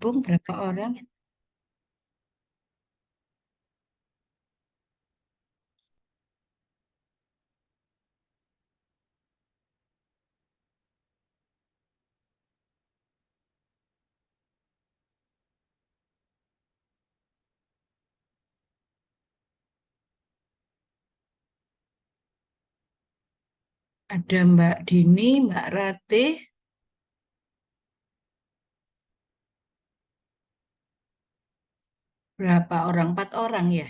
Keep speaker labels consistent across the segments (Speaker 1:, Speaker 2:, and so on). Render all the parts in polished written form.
Speaker 1: gabung berapa orang? Ada Mbak Dini, Mbak Ratih, berapa orang? 4 orang ya?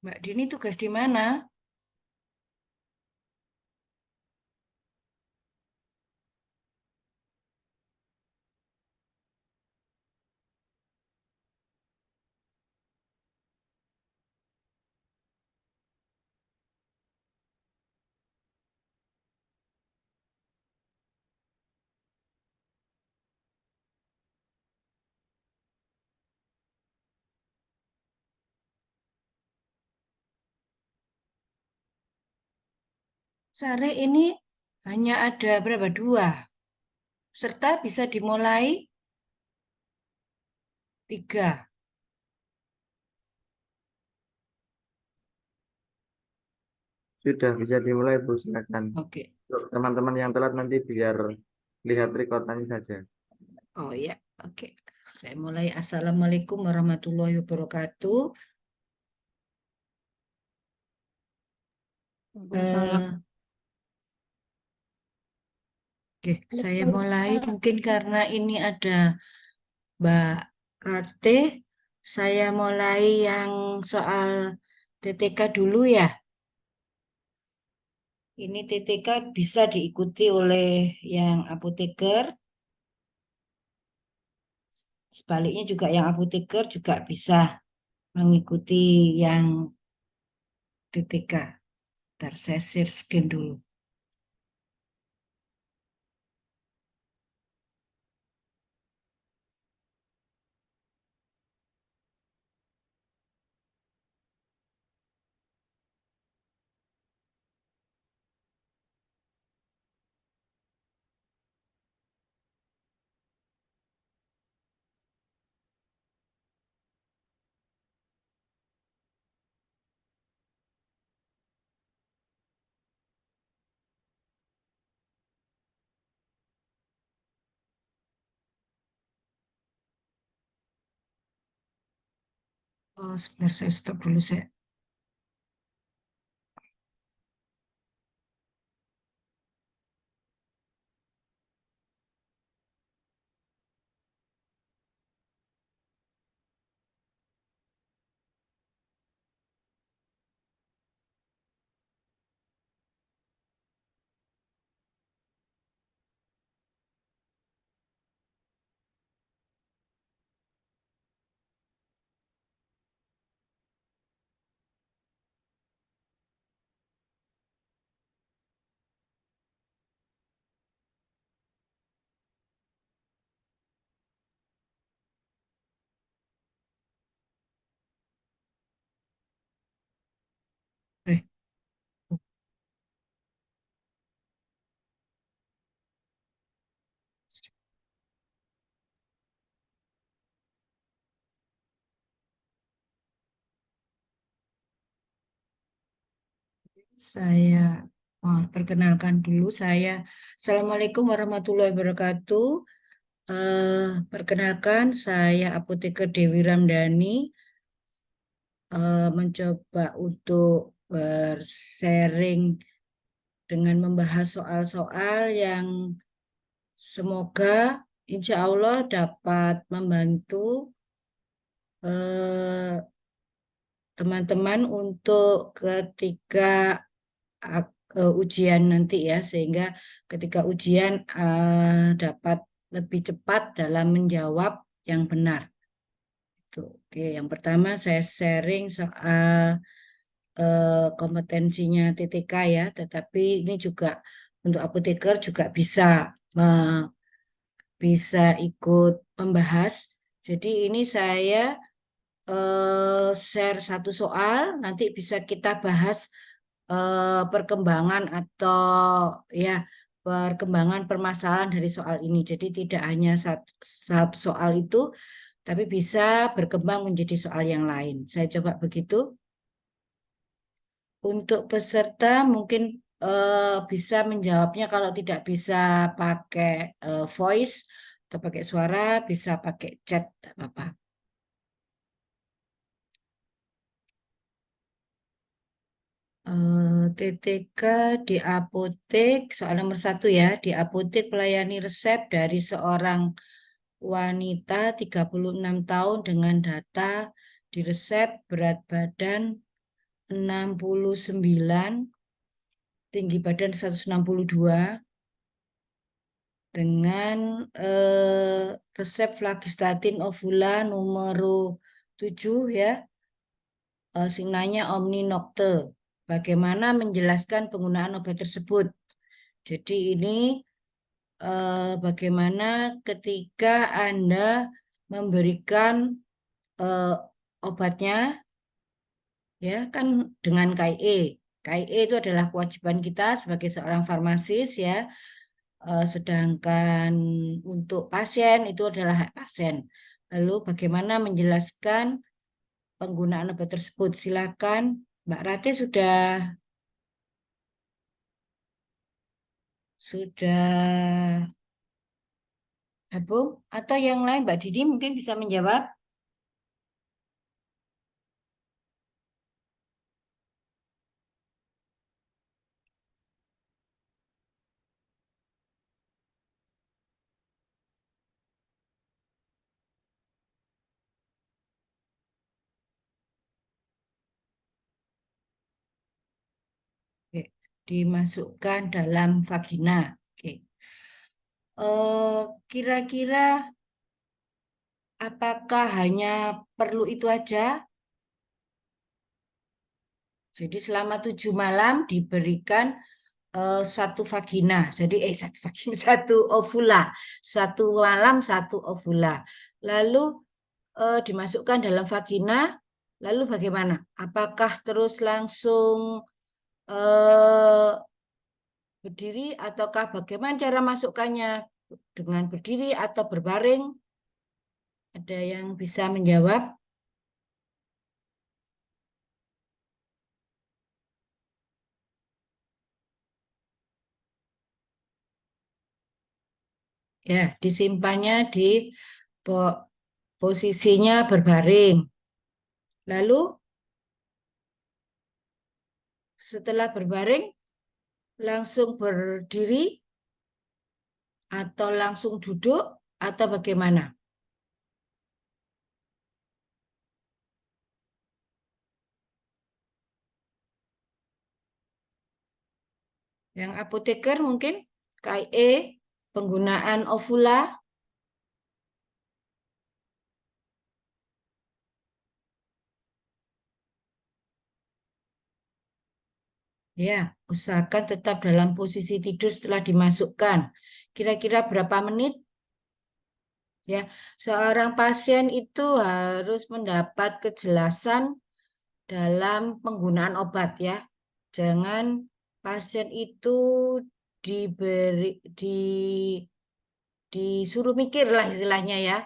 Speaker 1: Mbak Dini tugas di mana? Sare ini hanya ada berapa? 2. Serta bisa dimulai 3.
Speaker 2: Sudah bisa dimulai, Bu. Silakan.
Speaker 1: Oke.
Speaker 2: Untuk teman-teman yang telat nanti biar lihat rekordannya saja.
Speaker 1: Oh ya, oke. Saya mulai. Assalamualaikum warahmatullahi wabarakatuh.
Speaker 3: Waalaikumsalam.
Speaker 1: Oke, saya mulai mungkin karena ini ada Mbak Rate, saya mulai yang soal TTK dulu ya. Ini TTK bisa diikuti oleh yang apoteker, sebaliknya juga yang apoteker juga bisa mengikuti yang TTK. Ntar saya share screen dulu. Oh, sebentar saya stop dulu saya. Eh, saya perkenalkan dulu saya. Assalamualaikum warahmatullahi wabarakatuh. Perkenalkan saya Apoteker Dewi Ramdhani, mencoba untuk bersharing dengan membahas soal-soal yang semoga insya Allah dapat membantu eh, teman-teman untuk ketika ujian nanti ya, sehingga ketika ujian dapat lebih cepat dalam menjawab yang benar. Tuh, oke, yang pertama saya sharing soal kompetensinya TTK ya, tetapi ini juga untuk apoteker juga bisa ikut membahas. Jadi ini saya share satu soal, nanti bisa kita bahas perkembangan atau ya perkembangan permasalahan dari soal ini. Jadi tidak hanya satu soal itu, tapi bisa berkembang menjadi soal yang lain. Saya coba begitu. Untuk peserta mungkin bisa menjawabnya kalau tidak bisa pakai voice atau pakai suara, bisa pakai chat, tidak apa-apa. TTK di apotek, soal nomor 1 ya, di apotek melayani resep dari seorang wanita 36 tahun dengan data di resep berat badan 69, tinggi badan 162, dengan resep Flagystatin Ovula nomor 7 ya, signalnya Omninocte. Bagaimana menjelaskan penggunaan obat tersebut? Jadi ini bagaimana ketika Anda memberikan eh, obatnya ya kan dengan KIE. KIE itu adalah kewajiban kita sebagai seorang farmasis ya. Sedangkan untuk pasien itu adalah hak pasien. Lalu bagaimana menjelaskan penggunaan obat tersebut? Silakan, Mbak Rati sudah gabung atau yang lain Mbak Didi mungkin bisa menjawab. Oke, dimasukkan dalam vagina. Oke. Kira-kira apakah hanya perlu itu aja? Jadi selama 7 malam diberikan satu vagina. Jadi satu vagina, satu ovula, 1 malam 1 ovula. Lalu dimasukkan dalam vagina. Lalu bagaimana? Apakah terus langsung eh, berdiri ataukah bagaimana cara masukkannya? Dengan berdiri atau berbaring? Ada yang bisa menjawab? Ya, disimpannya di posisinya berbaring. Lalu setelah berbaring langsung berdiri atau langsung duduk atau bagaimana? Yang apoteker mungkin KIE, penggunaan ovula, ya, usahakan tetap dalam posisi tidur setelah dimasukkan. Kira-kira berapa menit? Ya, seorang pasien itu harus mendapat kejelasan dalam penggunaan obat ya. Jangan pasien itu diberi disuruh mikir lah istilahnya ya.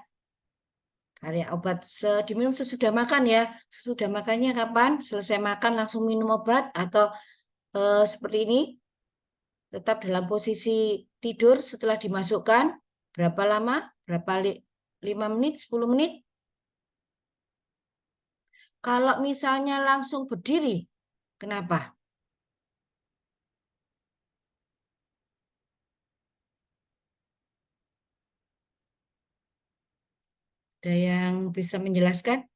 Speaker 1: Karya obat diminum sesudah makan ya. Sesudah makannya kapan? Selesai makan langsung minum obat atau seperti ini? Tetap dalam posisi tidur setelah dimasukkan. Berapa lama? Berapa 5 menit, 10 menit? Kalau misalnya langsung berdiri, kenapa? Ada yang bisa menjelaskan?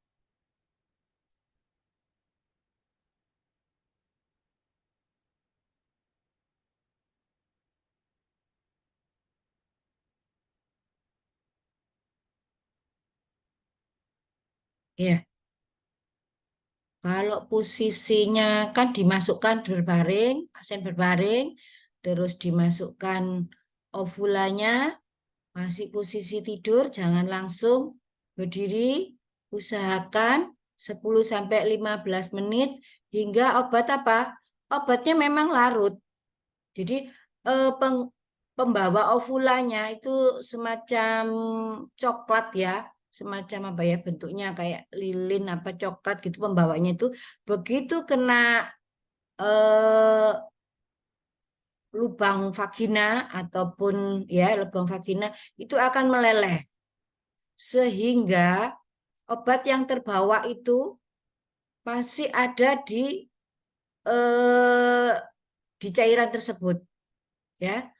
Speaker 1: Ya, kalau posisinya kan dimasukkan berbaring, pasien berbaring, terus dimasukkan ovulanya, masih posisi tidur, jangan langsung berdiri. usahakan 10-15 menit hingga obat apa? Obatnya memang larut. Jadi pembawa ovulanya itu semacam coklat ya, semacam apa ya bentuknya kayak lilin apa coklat gitu pembawanya itu begitu kena eh, lubang vagina ataupun ya lubang vagina itu akan meleleh sehingga obat yang terbawa itu masih ada eh, di cairan tersebut ya.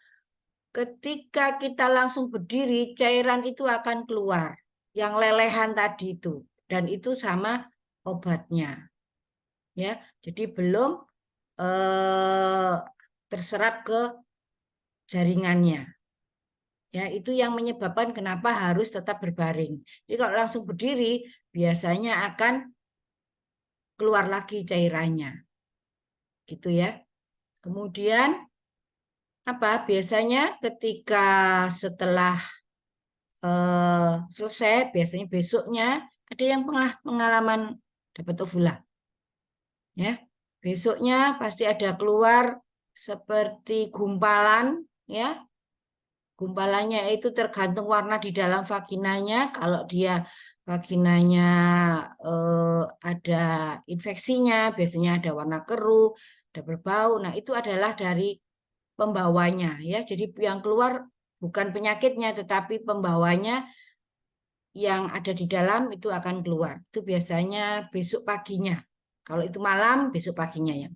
Speaker 1: Ketika kita langsung berdiri, cairan itu akan keluar yang lelehan tadi itu dan itu sama obatnya ya. Jadi belum eh, terserap ke jaringannya. Ya, itu yang menyebabkan kenapa harus tetap berbaring. Jadi kalau langsung berdiri, biasanya akan keluar lagi cairannya. Gitu ya. Kemudian apa? Biasanya ketika setelah selesai, biasanya besoknya ada yang pengalaman dapat ovula. Ya, besoknya pasti ada keluar seperti gumpalan, ya. Gumpalannya itu tergantung warna di dalam vaginanya. Kalau dia vaginanya ada infeksinya, biasanya ada warna keruh, ada berbau. Nah, itu adalah dari pembawanya ya. Jadi yang keluar bukan penyakitnya tetapi pembawanya yang ada di dalam itu akan keluar. Itu biasanya besok paginya. Kalau itu malam, besok paginya ya.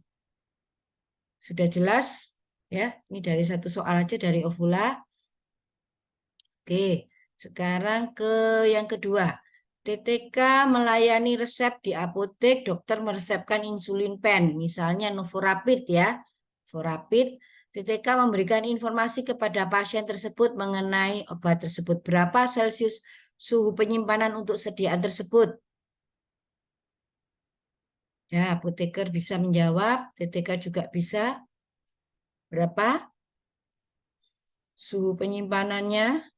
Speaker 1: Sudah jelas ya. Ini dari satu soal aja dari ovula. Oke, sekarang ke yang kedua. TTK melayani resep di apotek, dokter meresepkan insulin pen, misalnya Novorapid ya. Novorapid, TTK memberikan informasi kepada pasien tersebut mengenai obat tersebut. Berapa Celcius suhu penyimpanan untuk sediaan tersebut? Ya, apoteker bisa menjawab, TTK juga bisa. Berapa suhu penyimpanannya?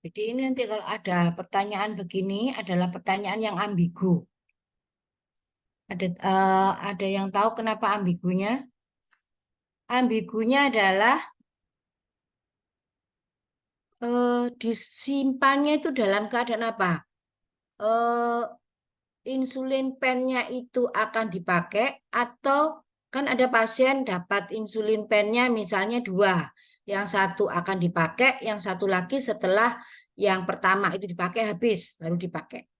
Speaker 1: Jadi ini nanti kalau ada pertanyaan begini adalah pertanyaan yang ambigu. Ada yang tahu kenapa ambigunya? Ambigunya adalah disimpannya itu dalam keadaan apa? Eh, insulin pennya itu akan dipakai atau kan ada pasien dapat insulin pennya misalnya dua, yang satu akan dipakai, yang satu lagi setelah yang pertama itu dipakai habis baru dipakai.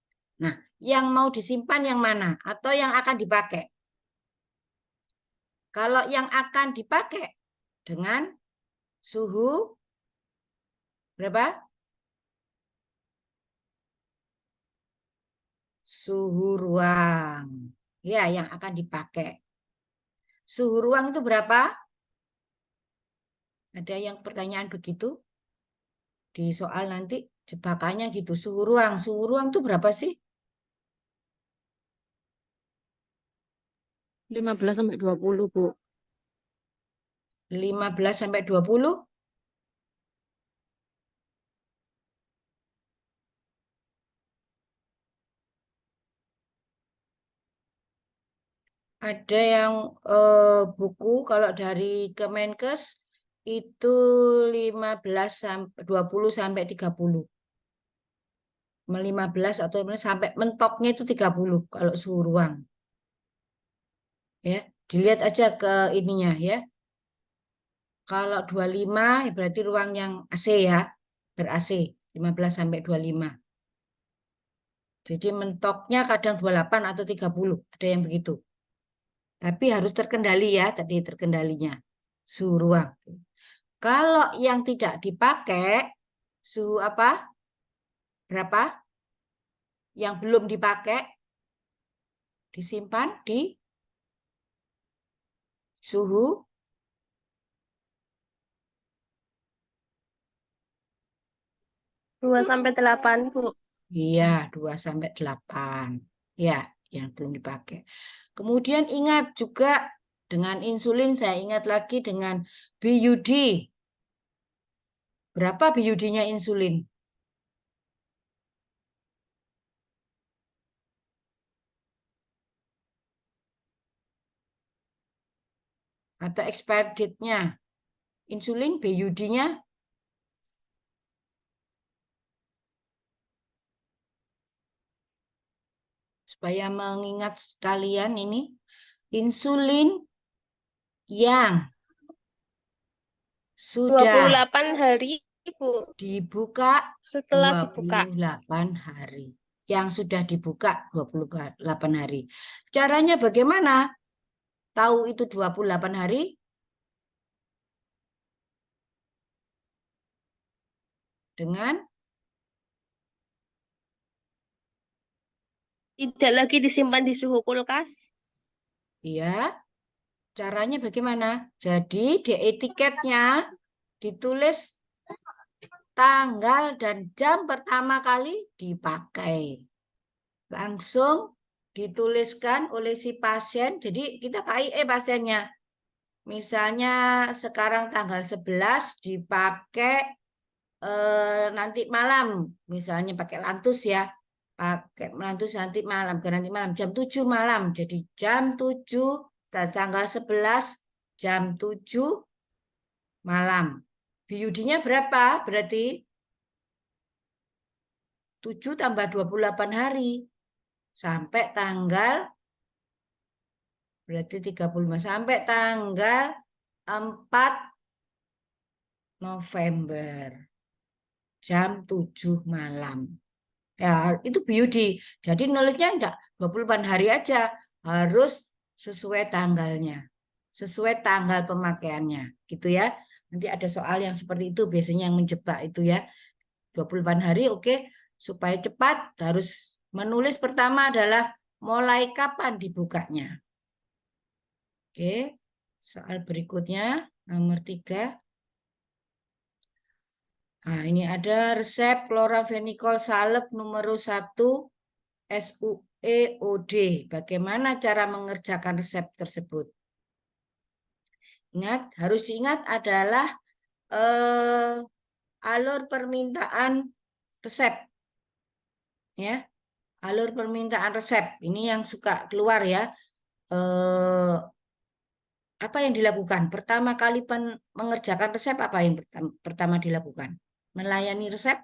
Speaker 1: Nah, yang mau disimpan yang mana atau yang akan dipakai? Kalau yang akan dipakai dengan suhu berapa? Suhu ruang. Ya, yang akan dipakai. Suhu ruang itu berapa? Ada yang pertanyaan begitu di soal nanti jebakannya gitu. Suhu ruang. Suhu ruang itu berapa sih?
Speaker 3: 15 sampai 20, Bu.
Speaker 1: 15-20. Ada yang buku kalau dari Kemenkes itu 20 sampai 30. 15 atau sampai mentoknya itu 30 kalau suhu ruang. Ya, dilihat aja ke ininya ya. Kalau 25 ya berarti ruang yang AC ya, ber-AC 15 sampai 25. Jadi mentoknya kadang 28 atau 30, ada yang begitu. Tapi harus terkendali ya, tadi terkendalinya. Suhu ruang. Kalau yang tidak dipakai, suhu apa? Berapa? Yang belum dipakai, disimpan di suhu
Speaker 4: 2-8, Bu.
Speaker 1: Iya, 2 sampai 8. Ya, yang belum dipakai. Kemudian ingat juga dengan insulin, saya ingat lagi dengan BUD. Berapa BUD-nya insulin? Atau expired date-nya? Insulin BUD-nya supaya mengingat sekalian ini insulin yang sudah
Speaker 4: 28 hari, Bu.
Speaker 1: dibuka
Speaker 4: Setelah dibuka.
Speaker 1: 28 hari. Yang sudah dibuka 28 hari. Caranya bagaimana? Tahu itu 28 hari? Dengan
Speaker 4: Tidak lagi disimpan di suhu kulkas.
Speaker 1: ya, caranya bagaimana? Jadi di etiketnya ditulis tanggal dan jam pertama kali dipakai. Langsung dituliskan oleh si pasien. Jadi kita KIE pasiennya. Misalnya sekarang tanggal 11 dipakai nanti malam. Misalnya pakai lantus ya. Pakai lantus nanti malam. Ke nanti malam jam 7 malam. Jadi jam 7 tanggal 11 jam 7 malam. BUD-nya berapa? Berarti 7 tambah 28 hari. Sampai tanggal berarti 35 sampai tanggal 4 November jam 7 malam. Ya, itu BUD. Jadi nulisnya enggak 28 hari aja, harus sesuai tanggalnya. Sesuai tanggal pemakaiannya, gitu ya. Nanti ada soal yang seperti itu biasanya yang menjebak itu ya. 28 hari oke, supaya cepat harus menulis pertama adalah mulai kapan dibukanya. Oke, soal berikutnya nomor 3. Nah, ini ada resep kloravenikol salep nomor 1 SUEOD. Bagaimana cara mengerjakan resep tersebut? Ingat, harus diingat adalah alur permintaan resep. Ya, alur permintaan resep. Ini yang suka keluar ya. Apa yang dilakukan? Pertama kali mengerjakan resep apa yang pertama dilakukan? Melayani resep?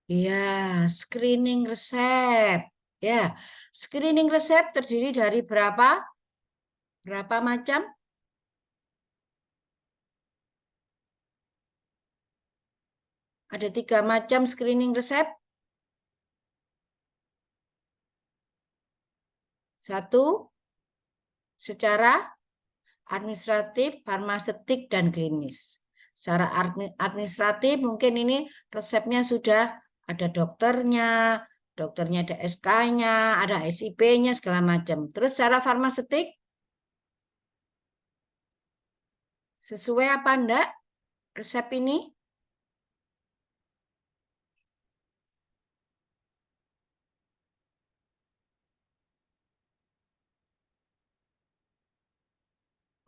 Speaker 1: Ya, screening resep. Ya, screening resep terdiri dari berapa? Berapa macam? Ada 3 macam screening resep. 1, secara administratif, farmaseutik, dan klinis. Secara administratif mungkin ini resepnya sudah ada dokternya, ada SK-nya, ada SIP-nya, segala macam. Terus secara farmaseutik, sesuai apa enggak resep ini?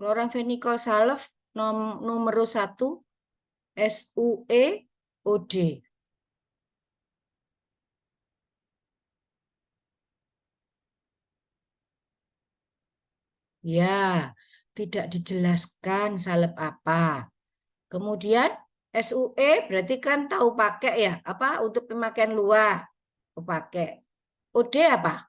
Speaker 1: Kloramphenicol salve nomor 1 SUEOD. Ya, tidak dijelaskan salep apa. Kemudian SUE berarti kan tahu pakai ya, apa untuk pemakaian luar pakai. OD apa?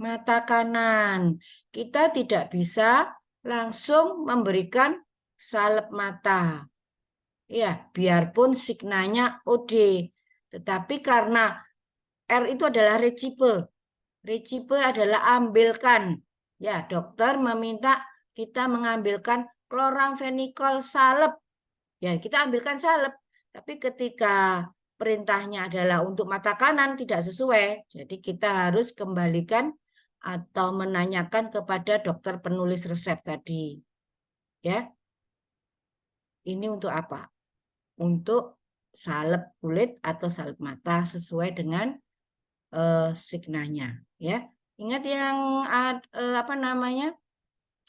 Speaker 1: Mata kanan. Kita tidak bisa langsung memberikan salep mata. Ya, biarpun signanya OD. Tetapi karena R itu adalah recipe. Recipe adalah ambilkan. Ya, dokter meminta kita mengambilkan kloramfenikol salep. Ya, kita ambilkan salep. Tapi ketika perintahnya adalah untuk mata kanan tidak sesuai. Jadi kita harus kembalikan atau menanyakan kepada dokter penulis resep tadi. Ya. Ini untuk apa? Untuk salep kulit atau salep mata sesuai dengan signanya, ya. Ingat yang apa namanya?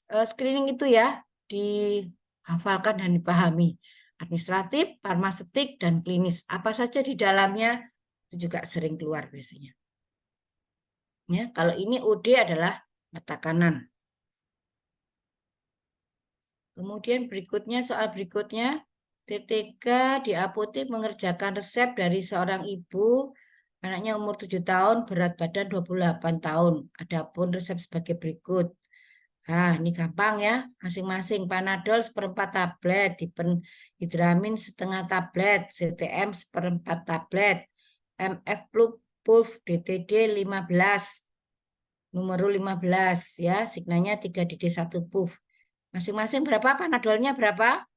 Speaker 1: Screening itu ya, dihafalkan dan dipahami. Administratif, farmaseutik, dan klinis. Apa saja di dalamnya itu juga sering keluar biasanya. Ya, kalau ini OD adalah mata kanan. Kemudian berikutnya, soal berikutnya, TTK di apotek mengerjakan resep dari seorang ibu, anaknya umur 7 tahun, berat badan 28 tahun. Adapun resep sebagai berikut. Nah, ini gampang ya, masing-masing Panadol seperempat tablet, Diphenhydramine setengah tablet, CTM seperempat tablet, MF Pulf DTD 15, numero 15 ya, signanya 3DD1 Pulf. Masing-masing berapa? Panadolnya berapa?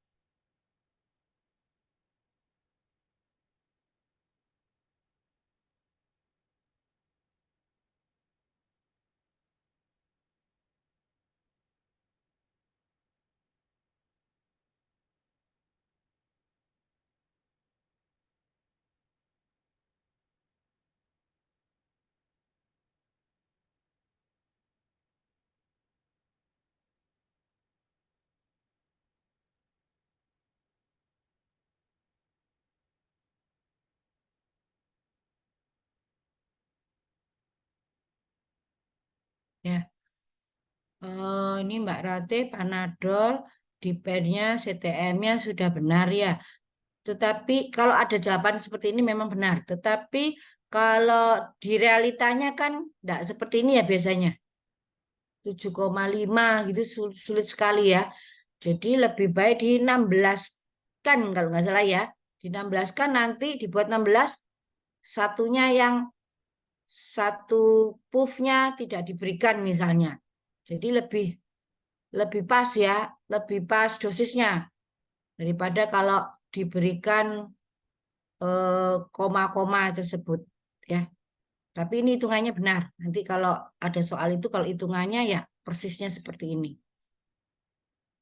Speaker 1: Ya. Ini Mbak Rate, Panadol, Dipennya, CTM-nya sudah benar ya. Tetapi kalau ada jawaban seperti ini memang benar. Tetapi kalau di realitanya kan tidak seperti ini ya biasanya. 7,5 gitu sulit sekali ya. Jadi lebih baik di 16 kan kalau nggak salah ya. Di 16 kan nanti dibuat 16, satunya yang satu puffnya tidak diberikan misalnya. Jadi lebih pas ya, lebih pas dosisnya daripada kalau diberikan koma-koma tersebut ya. Tapi ini hitungannya benar. Nanti kalau ada soal itu, kalau hitungannya ya persisnya seperti ini.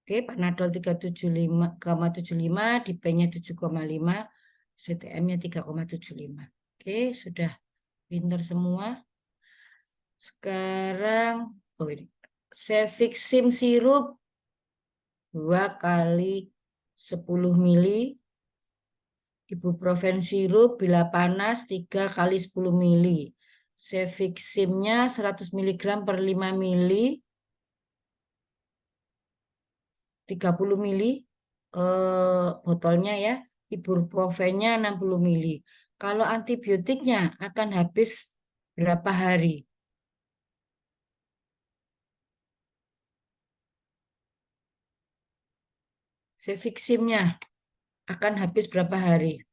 Speaker 1: Oke, Panadol 375,75, Dipenya 7,5, CTM-nya 3,75. Oke, sudah pinter semua. Sekarang, oh ini, Cefixim sirup 2 kali 10 mili, ibuprofen sirup bila panas 3 kali 10 mili. Cefiximnya 100 mg per 5 mili, 30 mili botolnya ya, ibuprofennya 60 mili. Kalau antibiotiknya akan habis berapa hari? Cefiximnya akan habis berapa hari?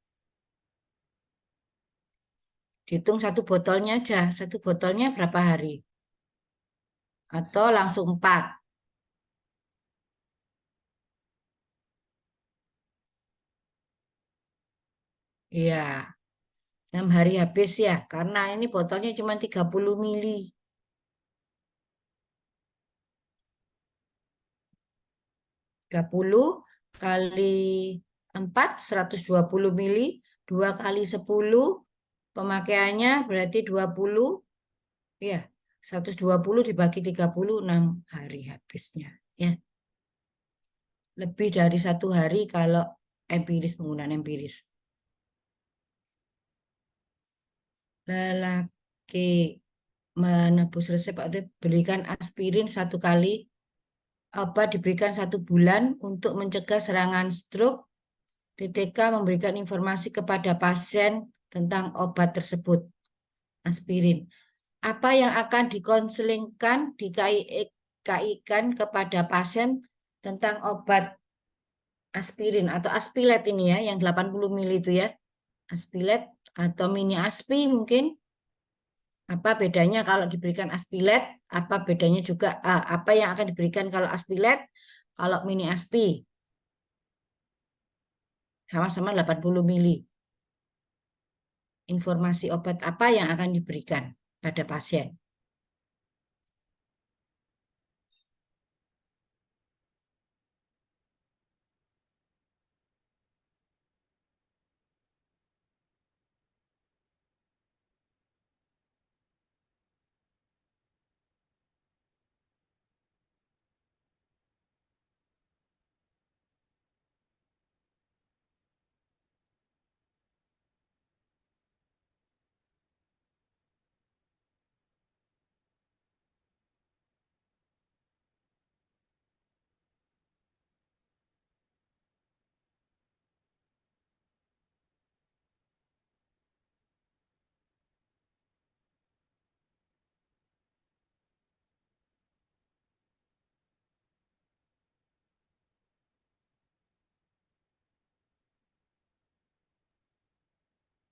Speaker 1: Dihitung satu botolnya aja. Satu botolnya berapa hari? Atau langsung 4? Iya, 6 hari habis ya. Karena ini botolnya cuma 30 mili. 30 kali 4, 120 mili. 2 kali 10, pemakaiannya berarti 20. Ya, 120 dibagi 30, 6 hari habisnya. Ya, lebih dari 1 hari kalau empiris, penggunaan empiris. Lelaki menebus resep atau berikan aspirin 1 kali, obat diberikan 1 bulan untuk mencegah serangan stroke. TTK memberikan informasi kepada pasien tentang obat tersebut, aspirin. Apa yang akan dikonselingkan di KI-kan kepada pasien tentang obat aspirin atau aspilet ini ya, yang 80 ml itu ya. Aspilet atau mini aspi mungkin. Apa bedanya kalau diberikan aspilet? Apa bedanya juga apa yang akan diberikan kalau aspilet, kalau mini aspi? Sama-sama 80 ml. Informasi obat apa yang akan diberikan pada pasien?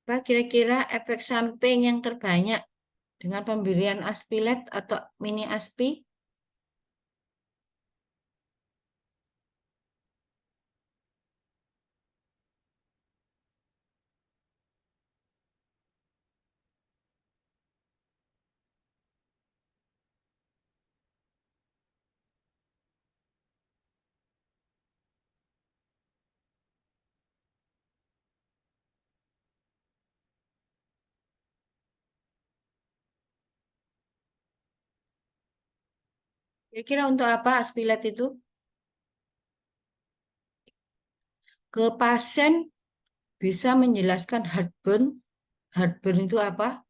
Speaker 1: Apa kira-kira efek samping yang terbanyak dengan pemberian aspilet atau mini aspi? Kira-kira untuk apa aspilet itu? Ke pasien bisa menjelaskan heartburn. Heartburn itu apa?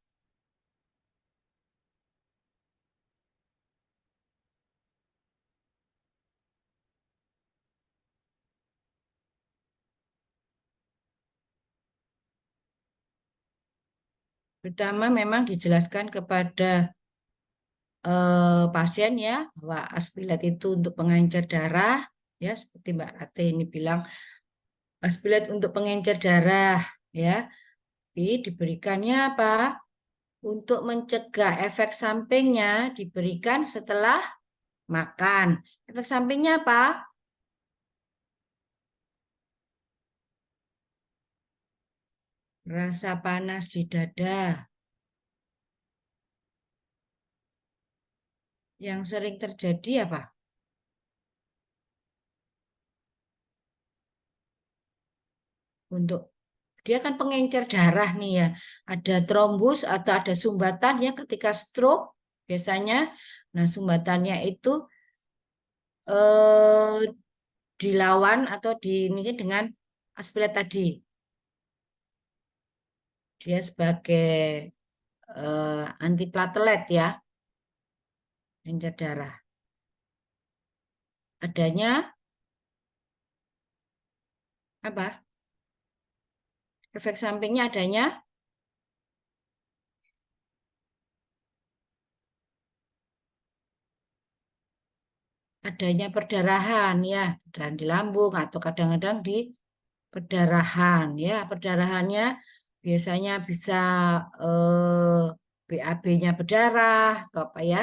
Speaker 1: Pertama memang dijelaskan kepada pasien ya bahwa aspilet itu untuk pengencer darah ya, seperti Mbak Rate ini bilang aspilet untuk pengencer darah ya. Tapi diberikannya apa? Untuk mencegah efek sampingnya diberikan setelah makan. Efek sampingnya apa? Rasa panas di dada. Yang sering terjadi apa? Untuk dia kan pengencer darah nih ya. Ada trombus atau ada sumbatan ya ketika stroke biasanya. Nah, sumbatannya itu eh, dilawan atau ini dengan aspilet tadi. Dia sebagai antiplatelet ya, pengencer darah. Adanya apa? Efek sampingnya adanya perdarahan ya, perdarahan di lambung atau kadang-kadang di perdarahan ya. Perdarahannya biasanya bisa BAB-nya berdarah atau apa ya.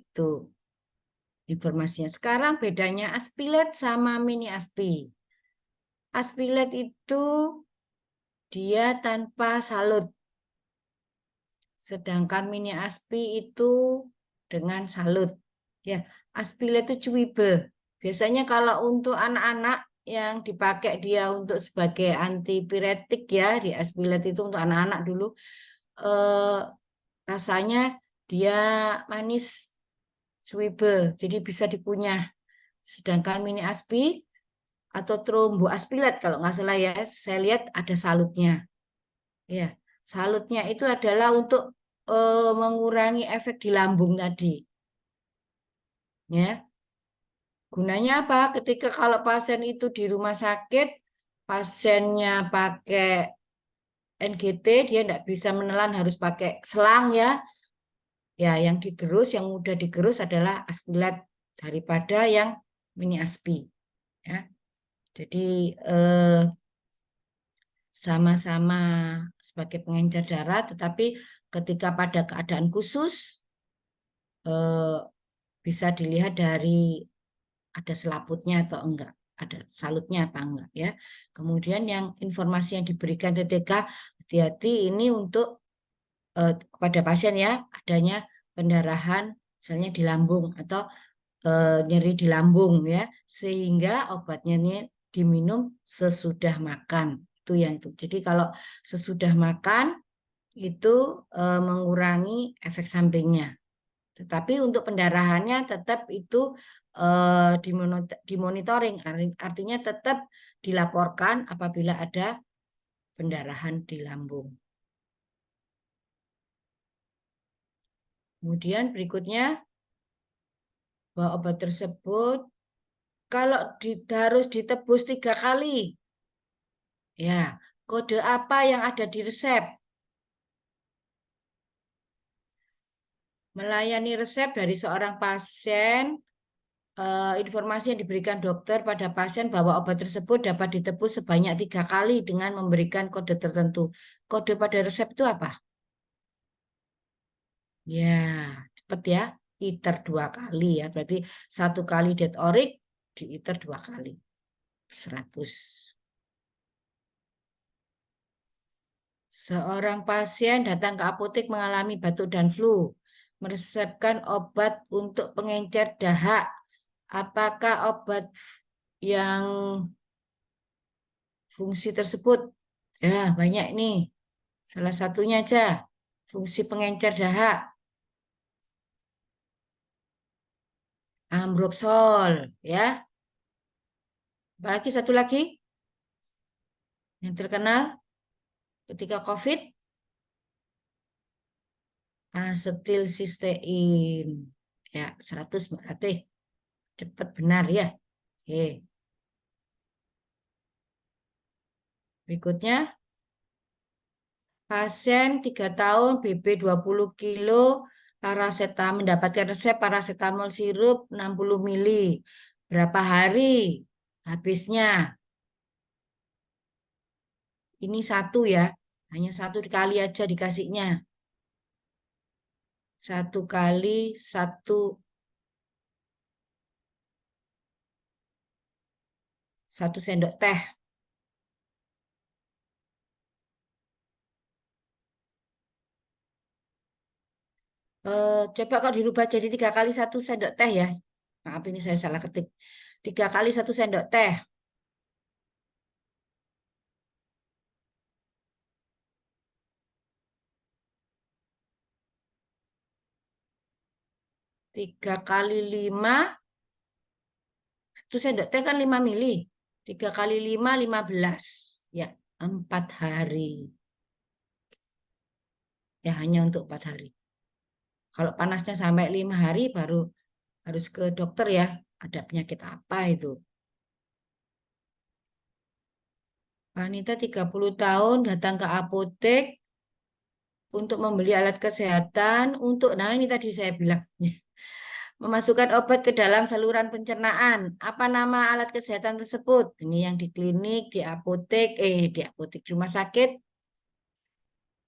Speaker 1: Itu informasinya. Sekarang bedanya aspilet sama mini aspi. Aspilet itu dia tanpa salut. Sedangkan mini aspi itu dengan salut. Ya, aspilet itu chewable. Biasanya kalau untuk anak-anak yang dipakai dia untuk sebagai antipiretik ya, di aspilet itu untuk anak-anak dulu rasanya dia manis, chewable, jadi bisa dikunyah. Sedangkan mini aspi atau tromboaspilet kalau nggak salah ya, saya lihat ada salutnya. Ya, salutnya itu adalah untuk mengurangi efek di lambung tadi. Ya, gunanya apa? Ketika kalau pasien itu di rumah sakit, pasiennya pakai NGT, dia tidak bisa menelan, harus pakai selang ya. Ya, yang digerus, yang mudah digerus adalah aspilet daripada yang mini ASPI ya. Jadi sama-sama sebagai pengencer darah, tetapi ketika pada keadaan khusus bisa dilihat dari ada selaputnya atau enggak, ada salutnya apa enggak ya. Kemudian yang informasi yang diberikan TTK, hati-hati ini untuk kepada pasien ya, adanya pendarahan misalnya di lambung atau nyeri di lambung ya, sehingga obatnya ini diminum sesudah makan. Itu yang itu. Jadi kalau sesudah makan itu mengurangi efek sampingnya. Tetapi untuk pendarahannya tetap itu dimonitoring, artinya tetap dilaporkan apabila ada pendarahan di lambung. Kemudian berikutnya, bahwa obat tersebut kalau harus ditebus 3 kali, ya kode apa yang ada di resep? Melayani resep dari seorang pasien, informasi yang diberikan dokter pada pasien bahwa obat tersebut dapat ditebus sebanyak 3 kali dengan memberikan kode tertentu. Kode pada resep itu apa? Ya, cepet ya. ITER 2 kali ya. Berarti 1 kali detorik di ITER 2 kali. 100. Seorang pasien datang ke apotek mengalami batuk dan flu. Meresepkan obat untuk pengencer dahak. Apakah obat yang fungsi tersebut? Ya, banyak nih. Salah satunya aja. Fungsi pengencer dahak. Ambroxol, ya. Apalagi satu lagi yang terkenal ketika COVID, asetilsistein. Ya, 100 berarti cepat benar ya. Oke. Berikutnya, pasien 3 tahun BB 20 kilo paracetamol mendapatkan resep paracetamol sirup 60 mili. Berapa hari habisnya? Ini satu ya, hanya 1 kali aja dikasihnya. 1 kali 1 sendok teh. Coba kok dirubah jadi 3 kali 1 sendok teh ya. Maaf ini saya salah ketik. 3 kali 1 sendok teh. 3 kali 5, 1 sendok teh kan 5 mili. 3 kali 5, 15. Ya, 4 hari. Ya, hanya untuk 4 hari. Kalau panasnya sampai 5 hari baru harus ke dokter ya. Ada penyakit apa itu? Wanita 30 tahun datang ke apotek untuk membeli alat kesehatan nah ini tadi saya bilang. Memasukkan obat ke dalam saluran pencernaan. Apa nama alat kesehatan tersebut? Ini yang di klinik, di apotek rumah sakit.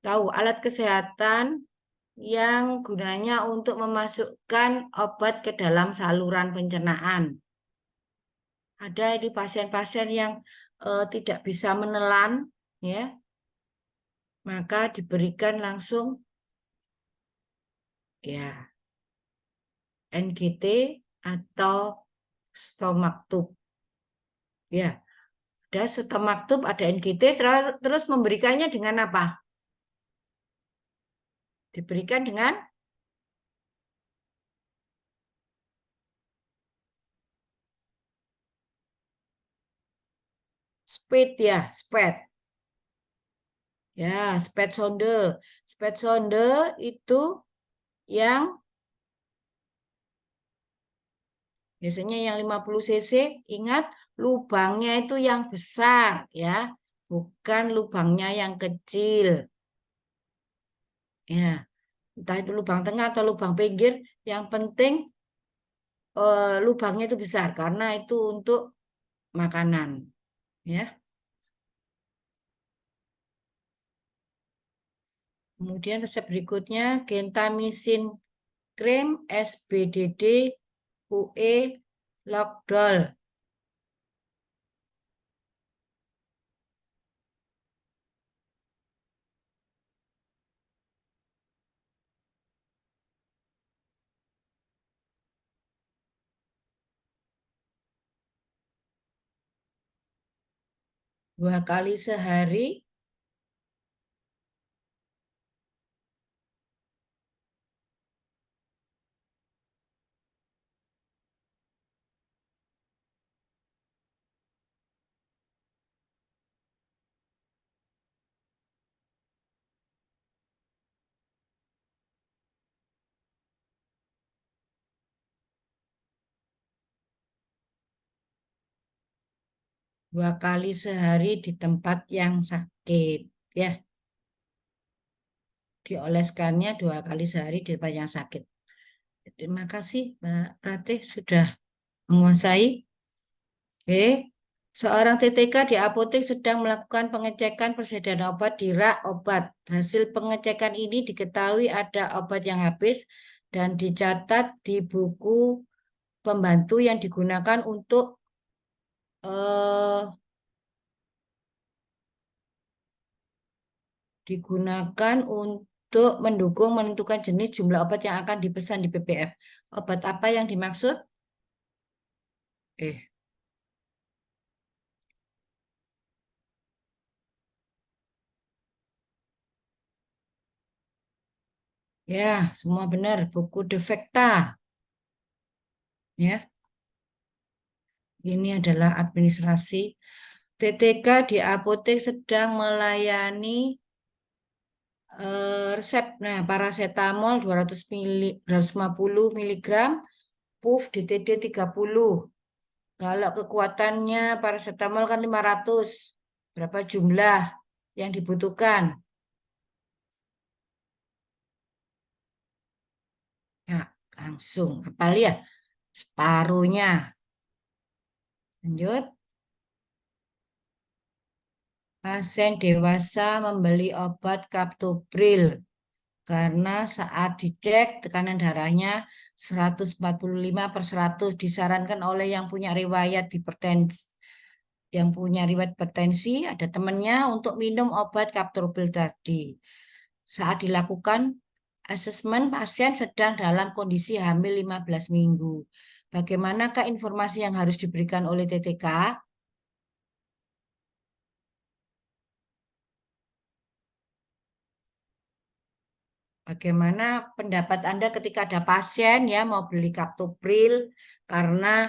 Speaker 1: Tahu alat kesehatan yang gunanya untuk memasukkan obat ke dalam saluran pencernaan. Ada di pasien-pasien yang tidak bisa menelan, ya, maka diberikan langsung ya NGT atau stomach tube. Ya, ada stomach tube, ada NGT, terus memberikannya dengan apa? Diberikan dengan SPED ya, SPED. Ya, SPED sonde. SPED sonde itu yang biasanya yang 50 cc, ingat lubangnya itu yang besar ya, bukan lubangnya yang kecil. Ya, entah itu lubang tengah atau lubang pinggir, yang penting lubangnya itu besar karena itu untuk makanan, ya. Kemudian resep berikutnya gentamisin krim SBDD UE Lockdoll. Dua kali sehari. Dua kali sehari di tempat yang sakit, ya. Dioleskannya dua kali sehari di tempat yang sakit. Terima kasih, Mbak Ratih, sudah menguasai. Oke. Seorang TTK di apotek sedang melakukan pengecekan persediaan obat di rak obat. Hasil pengecekan ini diketahui ada obat yang habis dan dicatat di buku pembantu yang digunakan untuk eh, mendukung menentukan jenis jumlah obat yang akan dipesan di PPF. Obat apa yang dimaksud? Eh, ya, semua benar. Buku Defekta. Ya, ini adalah administrasi. TTK di apotek sedang melayani resep. Nah, paracetamol 200 mili, 250 miligram, puff DTD 30. Kalau kekuatannya paracetamol kan 500. Berapa jumlah yang dibutuhkan? Ya, langsung. Apa ya? Separuhnya. Lanjut. Pasien dewasa membeli obat Captopril karena saat dicek tekanan darahnya 145/100 disarankan oleh yang punya riwayat hipertensi, ada temannya untuk minum obat Captopril tadi. Saat dilakukan asesmen, pasien sedang dalam kondisi hamil 15 minggu. Bagaimanakah informasi yang harus diberikan oleh TTK? Bagaimana pendapat Anda ketika ada pasien ya mau beli Captopril karena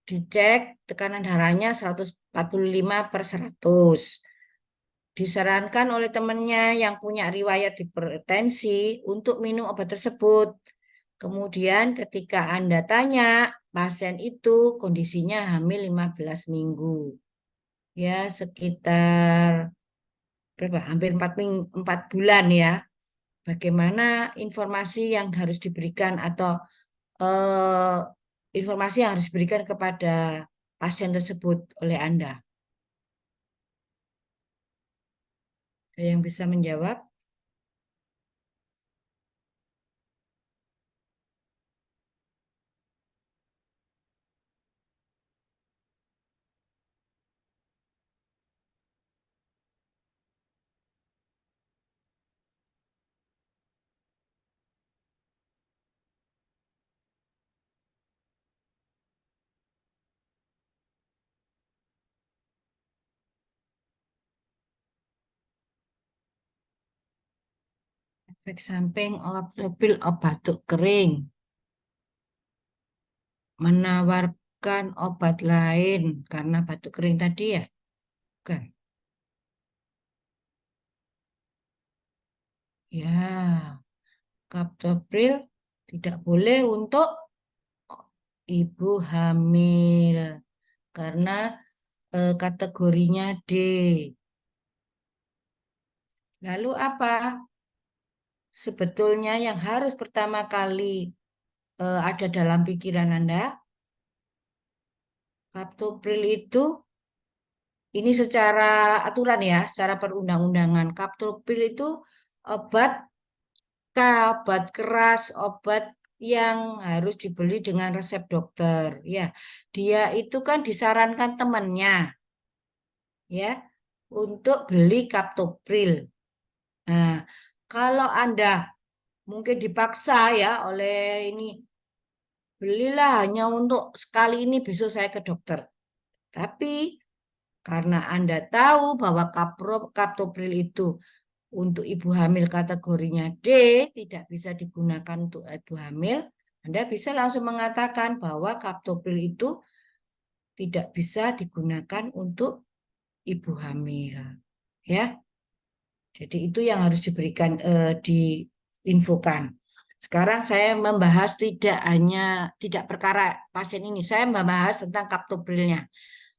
Speaker 1: dicek tekanan darahnya 145/100. Disarankan oleh temannya yang punya riwayat hipertensi untuk minum obat tersebut. Kemudian ketika Anda tanya, pasien itu kondisinya hamil 15 minggu. Ya, sekitar berapa? Hampir 4 bulan ya. Bagaimana informasi yang harus diberikan atau eh, informasi yang harus diberikan kepada pasien tersebut oleh Anda? Ada yang bisa menjawab? Efek samping obat batuk kering. Menawarkan obat lain karena batuk kering tadi ya? Bukan. Ya, Captopril tidak boleh untuk ibu hamil karena kategorinya D. Lalu apa sebetulnya yang harus pertama kali ada dalam pikiran Anda? Kaptopril itu ini secara aturan ya, secara perundang-undangan. Kaptopril itu obat K, obat keras, obat yang harus dibeli dengan resep dokter. Ya, dia itu kan disarankan temannya ya untuk beli kaptopril. Nah, kalau Anda mungkin dipaksa ya oleh ini, belilah hanya untuk sekali ini, besok saya ke dokter. Tapi karena Anda tahu bahwa kaptopril itu untuk ibu hamil kategorinya D, tidak bisa digunakan untuk ibu hamil, Anda bisa langsung mengatakan bahwa kaptopril itu tidak bisa digunakan untuk ibu hamil. Ya, jadi itu yang harus diberikan, diinfokan. Sekarang saya membahas tidak perkara pasien ini, saya membahas tentang kaptoprilnya.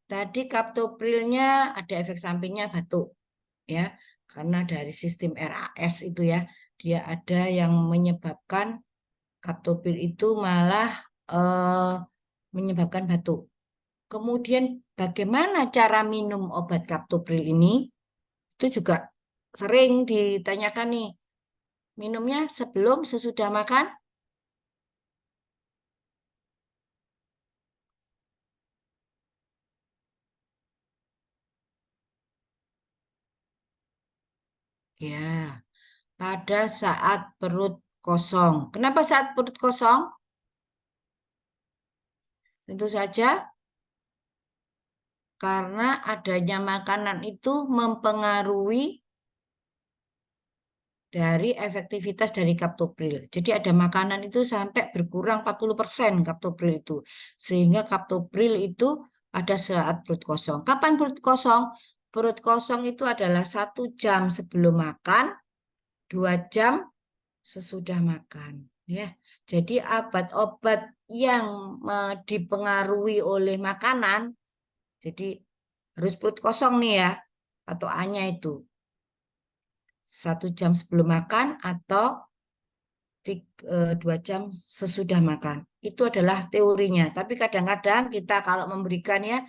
Speaker 1: Tadi kaptoprilnya ada efek sampingnya batuk, ya, karena dari sistem RAS itu ya, dia ada yang menyebabkan kaptopril itu malah eh, menyebabkan batuk. Kemudian bagaimana cara minum obat kaptopril ini? Itu juga sering ditanyakan nih. Minumnya sebelum sesudah makan? Ya, pada saat perut kosong. Kenapa saat perut kosong? Tentu saja karena adanya makanan itu mempengaruhi dari efektivitas dari kaptopril. Jadi ada makanan itu sampai berkurang 40% kaptopril itu. Sehingga kaptopril itu ada saat perut kosong. Kapan perut kosong? Perut kosong itu adalah 1 jam sebelum makan, 2 jam sesudah makan. Ya, jadi obat-obat yang dipengaruhi oleh makanan, jadi harus perut kosong nih ya, atau A-nya itu 1 jam sebelum makan atau 2 jam sesudah makan. Itu adalah teorinya. Tapi kadang-kadang kita kalau memberikannya,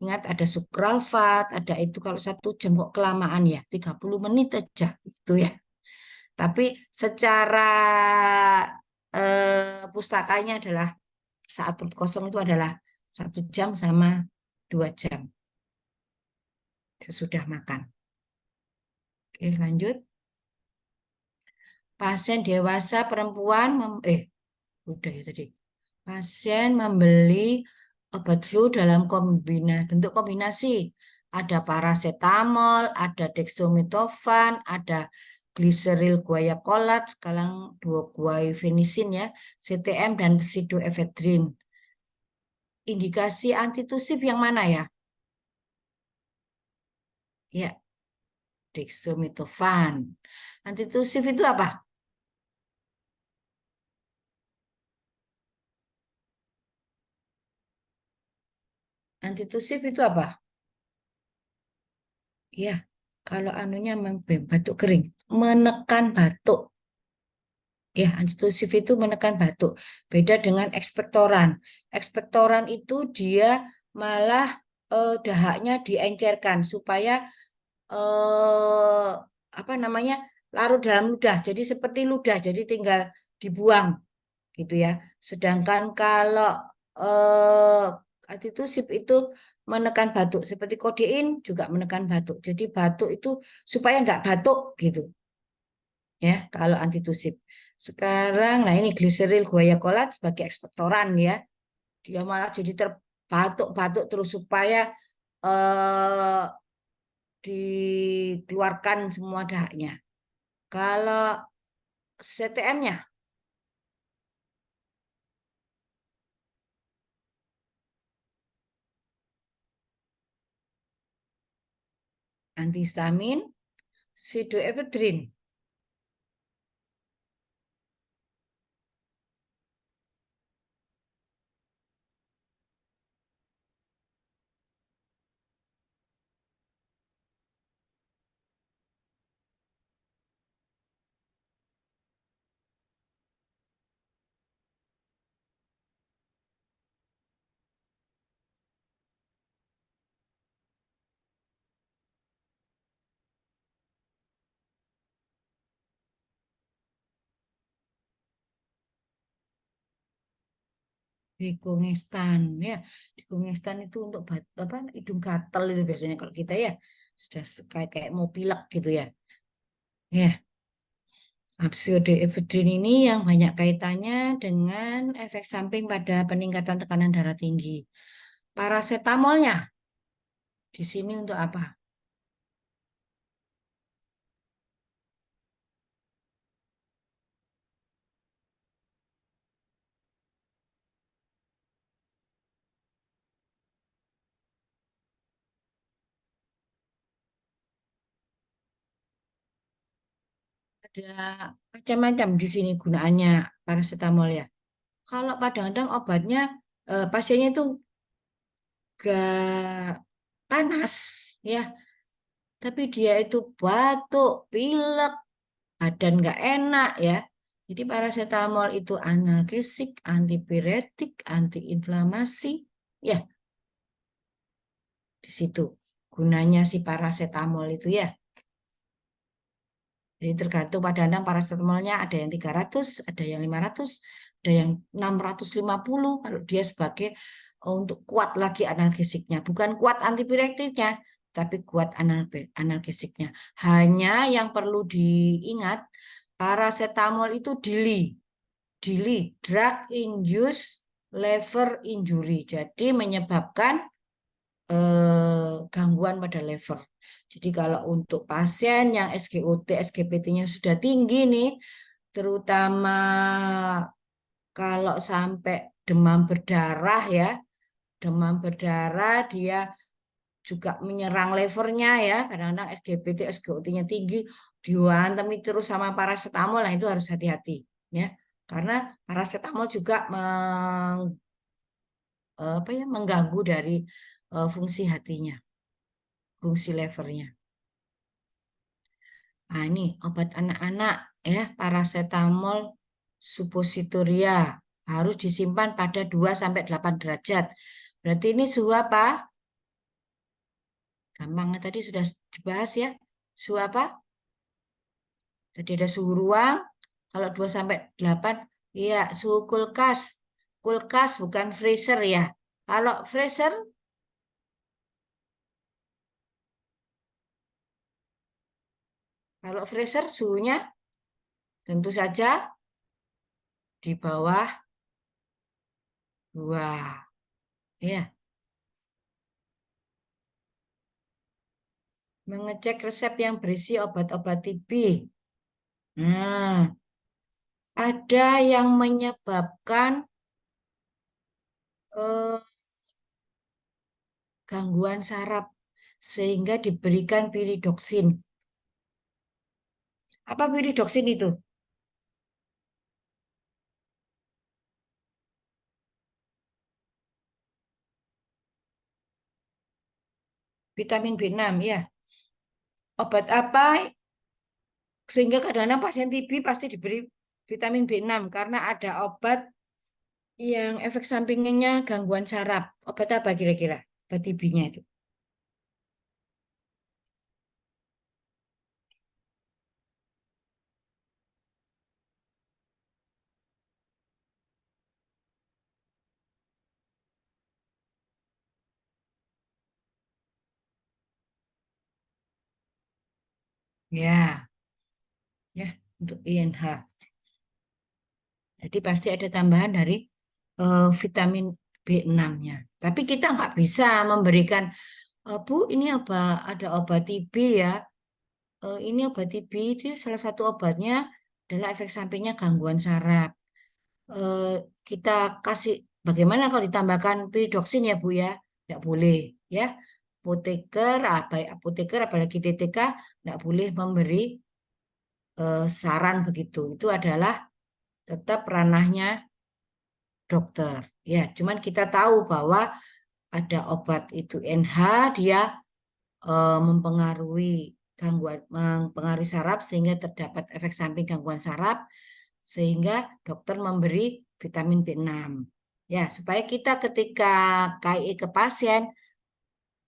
Speaker 1: ingat ada sukralfat, ada itu kalau 1 jam kok kelamaan ya, 30 menit aja itu ya. Tapi secara pustakanya adalah saat perut kosong itu adalah 1 jam sama 2 jam sesudah makan. Oke, lanjut. Pasien dewasa perempuan, udah ya tadi. Pasien membeli obat flu dalam bentuk kombinasi. Ada paracetamol, ada dextromethorphan, ada glyceryl guaiacolat, sekarang 2-guaifenesin ya, CTM dan pseudoephedrine. Indikasi antitusif yang mana ya? Ya, dextromethorphan. Antitusif itu apa? Antitusif itu apa? Ya, kalau anunya batuk kering, menekan batuk. Ya, antitusif itu menekan batuk. Beda dengan ekspektoran. Ekspektoran itu dia malah dahaknya diencerkan supaya eh, apa namanya, larut dalam ludah. Jadi seperti ludah, jadi tinggal dibuang gitu ya. Sedangkan kalau eh, antitusif itu menekan batuk, seperti kodein juga menekan batuk. Jadi batuk itu supaya nggak batuk gitu ya kalau antitusif. Sekarang, nah ini gliseril guaiacolat sebagai ekspektoran ya. Dia malah jadi terbatuk-batuk terus supaya eh, dikeluarkan semua dahaknya. Kalau CTM-nya, antihistamin, pseudoephedrine. Dekongestan ya. Dekongestan itu untuk hidung gatel itu biasanya kalau kita ya sudah kayak mau pilek gitu ya. Ya, pseudoephedrine ini yang banyak kaitannya dengan efek samping pada peningkatan tekanan darah tinggi. Parasetamolnya di sini untuk apa? Ada macam-macam di sini gunaannya parasetamol ya. Kalau kadang-kadang obatnya pasiennya itu gak panas ya, tapi dia itu batuk, pilek, badan nggak enak ya. Jadi parasetamol itu analgesik, antipiretik, antiinflamasi ya. Di situ gunanya si parasetamol itu ya. Jadi tergantung pada parasetamolnya ada yang 300, ada yang 500, ada yang 650 kalau dia sebagai untuk kuat lagi analgesiknya. Bukan kuat antipiretiknya, tapi kuat analgesiknya. Hanya yang perlu diingat, parasetamol itu DILI, drug induced liver injury. Jadi menyebabkan gangguan pada liver. Jadi kalau untuk pasien yang SGOT, SGPT-nya sudah tinggi nih, terutama kalau sampai demam berdarah ya, demam berdarah dia juga menyerang livernya ya, kadang-kadang SGPT, SGOT-nya tinggi, diwantemi terus sama parasetamol, nah itu harus hati-hati ya, karena parasetamol juga mengganggu dari fungsi hatinya, fungsi levernya. Nah, ini obat anak-anak ya, parasetamol suppositoria harus disimpan pada 2-8 derajat. Berarti ini suhu apa? Gampang tadi sudah dibahas ya. Suhu apa? Tadi ada suhu ruang. Kalau 2-8, iya suhu kulkas. Kulkas bukan freezer ya. Kalau freezer, suhunya tentu saja di bawah 2. Ya. Mengecek resep yang berisi obat-obat TB. Nah, ada yang menyebabkan gangguan saraf sehingga diberikan piridoksin. Apa piridoksin itu? Vitamin B6 ya. Obat apa sehingga kadang-kadang pasien TB pasti diberi vitamin B6 karena ada obat yang efek sampingnya gangguan saraf. Obat apa kira-kira? Obat TB-nya itu. Ya, ya untuk INH. Jadi pasti ada tambahan dari vitamin B6-nya. Tapi kita nggak bisa memberikan, Bu, ini ada obat TB ya. Ini obat TB, itu salah satu obatnya adalah efek sampingnya gangguan saraf. Kita kasih, bagaimana kalau ditambahkan piridoksin ya Bu ya? Nggak boleh ya. Apoteker, apalagi DTK, nggak boleh memberi saran begitu. Itu adalah tetap ranahnya dokter. Ya, cuman kita tahu bahwa ada obat itu NH, dia mempengaruhi saraf sehingga terdapat efek samping gangguan saraf sehingga dokter memberi vitamin B6. Ya, supaya kita ketika KIE ke pasien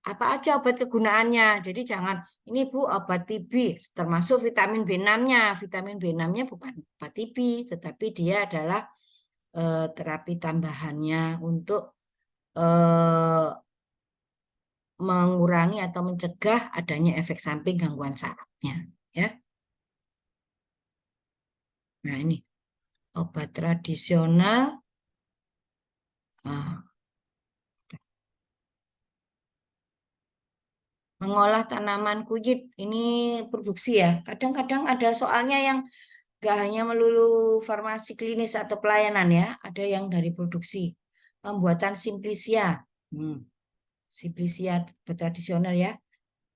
Speaker 1: apa aja obat kegunaannya. Jadi jangan ini Bu obat TB termasuk vitamin B6-nya. Vitamin B6-nya bukan obat TB, tetapi dia adalah terapi tambahannya untuk eh, mengurangi atau mencegah adanya efek samping gangguan sarafnya. Ya, nah ini obat tradisional. ah, Mengolah tanaman kunyit ini produksi ya. Kadang-kadang ada soalnya yang gak hanya melulu farmasi klinis atau pelayanan ya, ada yang dari produksi. Pembuatan Simplicia. Hmm, Simplicia tradisional ya,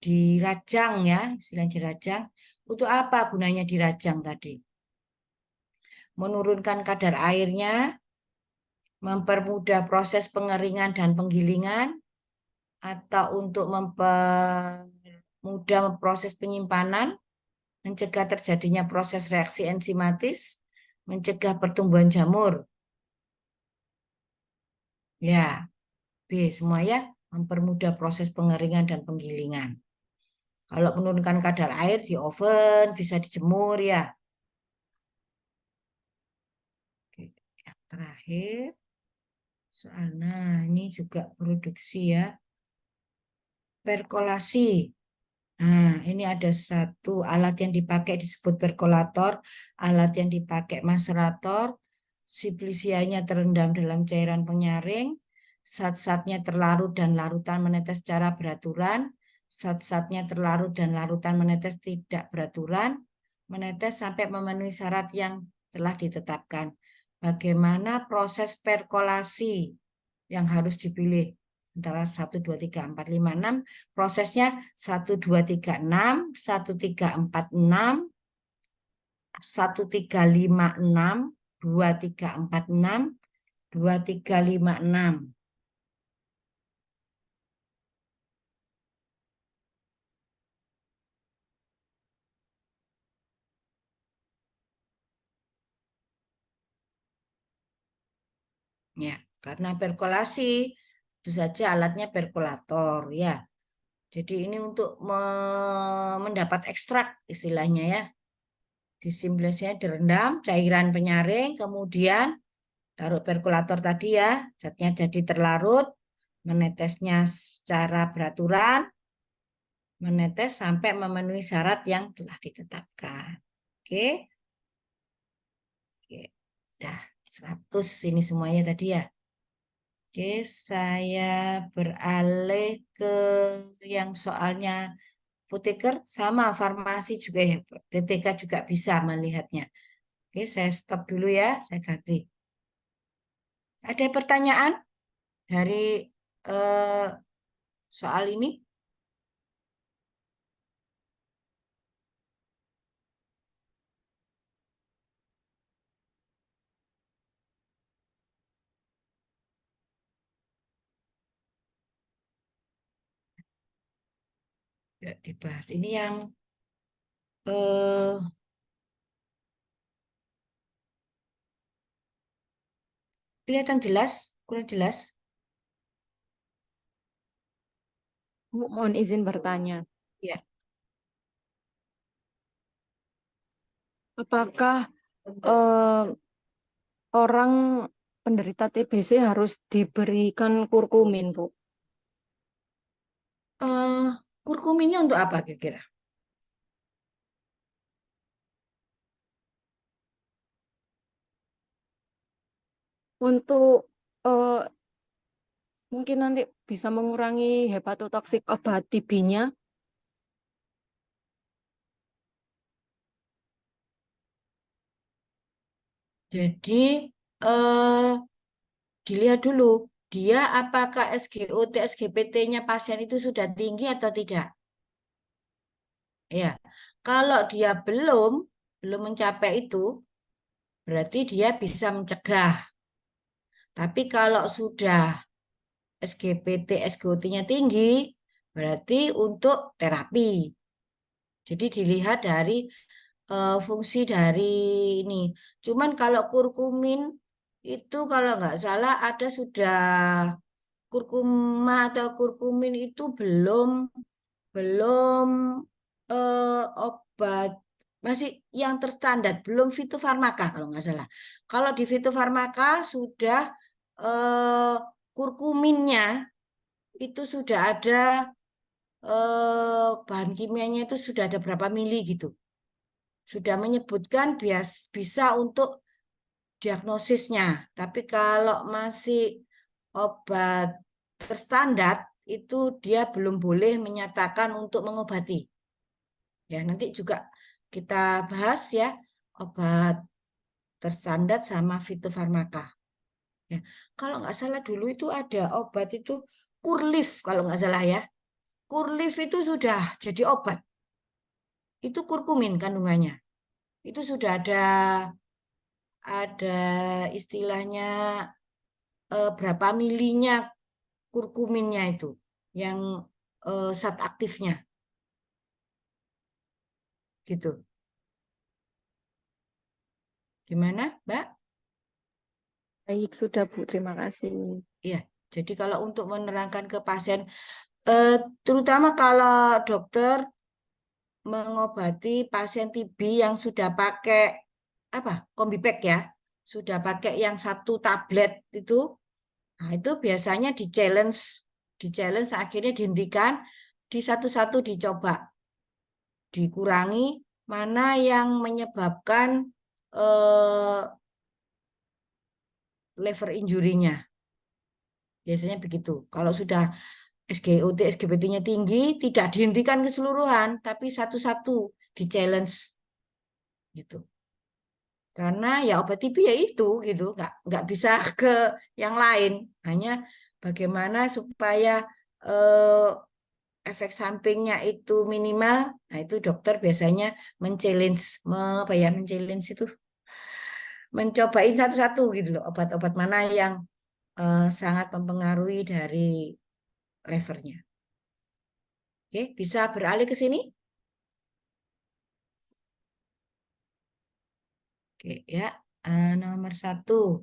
Speaker 1: dirajang ya, istilah dirajang. Untuk apa gunanya dirajang tadi? Menurunkan kadar airnya, mempermudah proses pengeringan dan penggilingan, atau untuk mempermudah proses penyimpanan, mencegah terjadinya proses reaksi enzimatis, mencegah pertumbuhan jamur. Ya, B semua ya, mempermudah proses pengeringan dan penggilingan. Kalau menurunkan kadar air di oven, bisa dijemur ya. Oke, yang terakhir, soal, nah ini juga produksi ya, perkolasi. Nah, ini ada satu alat yang dipakai disebut perkolator, alat yang dipakai macerator, siplisianya terendam dalam cairan penyaring, zat-zatnya terlarut dan larutan menetes secara beraturan, zat-zatnya terlarut dan larutan menetes tidak beraturan, menetes sampai memenuhi syarat yang telah ditetapkan. Bagaimana proses perkolasi yang harus dipilih? Antara 1, 2, 3, 4, 5, 6. Prosesnya 1, 2, 3, 6, 1, 3, 4, 6, 1, 3, 5, 6, 2, 3, 4, 6, 2, 3, 5, 6. Ya, karena perkolasi itu saja alatnya perkolator ya. Jadi ini untuk mendapat ekstrak istilahnya ya. Disimplasinya direndam cairan penyaring, kemudian taruh perkolator tadi ya, zatnya jadi terlarut, menetesnya secara beraturan, menetes sampai memenuhi syarat yang telah ditetapkan. Oke, oke. Dah 100 ini semuanya tadi ya. Oke, saya beralih ke yang soalnya apoteker sama farmasi juga ya. DTK juga bisa melihatnya. Oke, saya stop dulu ya, saya ganti. Ada pertanyaan dari eh, soal ini? Ya, dibahas. Ini yang eh, kelihatan jelas, kurang jelas.
Speaker 3: Bu, mohon izin bertanya.
Speaker 1: Ya,
Speaker 3: Apakah eh, orang penderita TBC harus diberikan kurkumin, Bu?
Speaker 1: eh, kurkuminnya untuk apa kira-kira?
Speaker 3: Untuk eh, mungkin nanti bisa mengurangi hepatotoksik obat TB-nya.
Speaker 1: Jadi eh, dilihat dulu, dia apakah SGOT, SGPT-nya pasien itu sudah tinggi atau tidak? Ya, kalau dia belum mencapai itu, berarti dia bisa mencegah. Tapi kalau sudah SGPT, SGOT-nya tinggi, berarti untuk terapi. Jadi dilihat dari fungsi dari ini. Cuman kalau kurkumin itu kalau nggak salah ada sudah kurkuma atau kurkumin itu belum belum obat masih yang terstandar, belum fitofarmaka kalau nggak salah. Kalau di fitofarmaka sudah kurkuminnya itu sudah ada bahan kimianya itu sudah ada berapa mili gitu. Sudah menyebutkan bisa untuk diagnosisnya. Tapi kalau masih obat terstandar itu dia belum boleh menyatakan untuk mengobati. Ya, nanti juga kita bahas ya obat terstandar sama fitofarmaka. Ya, kalau nggak salah dulu itu ada obat itu Kurlif kalau nggak salah ya. Kurlif itu sudah jadi obat. Itu kurkumin kandungannya. Itu sudah ada istilahnya berapa milinya kurkuminnya itu yang zat aktifnya gitu. Gimana, Mbak?
Speaker 3: Baik, sudah Bu. Terima kasih.
Speaker 1: Iya. Jadi kalau untuk menerangkan ke pasien, terutama kalau dokter mengobati pasien TB yang sudah pakai apa Kombipack ya, sudah pakai yang satu tablet itu, nah itu biasanya di challenge akhirnya dihentikan, di satu-satu dicoba, dikurangi mana yang menyebabkan eh, liver injury-nya. Biasanya begitu. Kalau sudah SGOT, SGPT-nya tinggi, tidak dihentikan keseluruhan, tapi satu-satu di-challenge gitu. Karena ya obat TB ya itu gitu, nggak bisa ke yang lain. Hanya bagaimana supaya eh, efek sampingnya itu minimal. Nah itu dokter biasanya men-challenge, apa ya men-challenge itu, mencobain satu-satu gitu loh, obat-obat mana yang sangat mempengaruhi dari levernya. Oke, bisa beralih ke sini? Oke, ya. Nomor 1,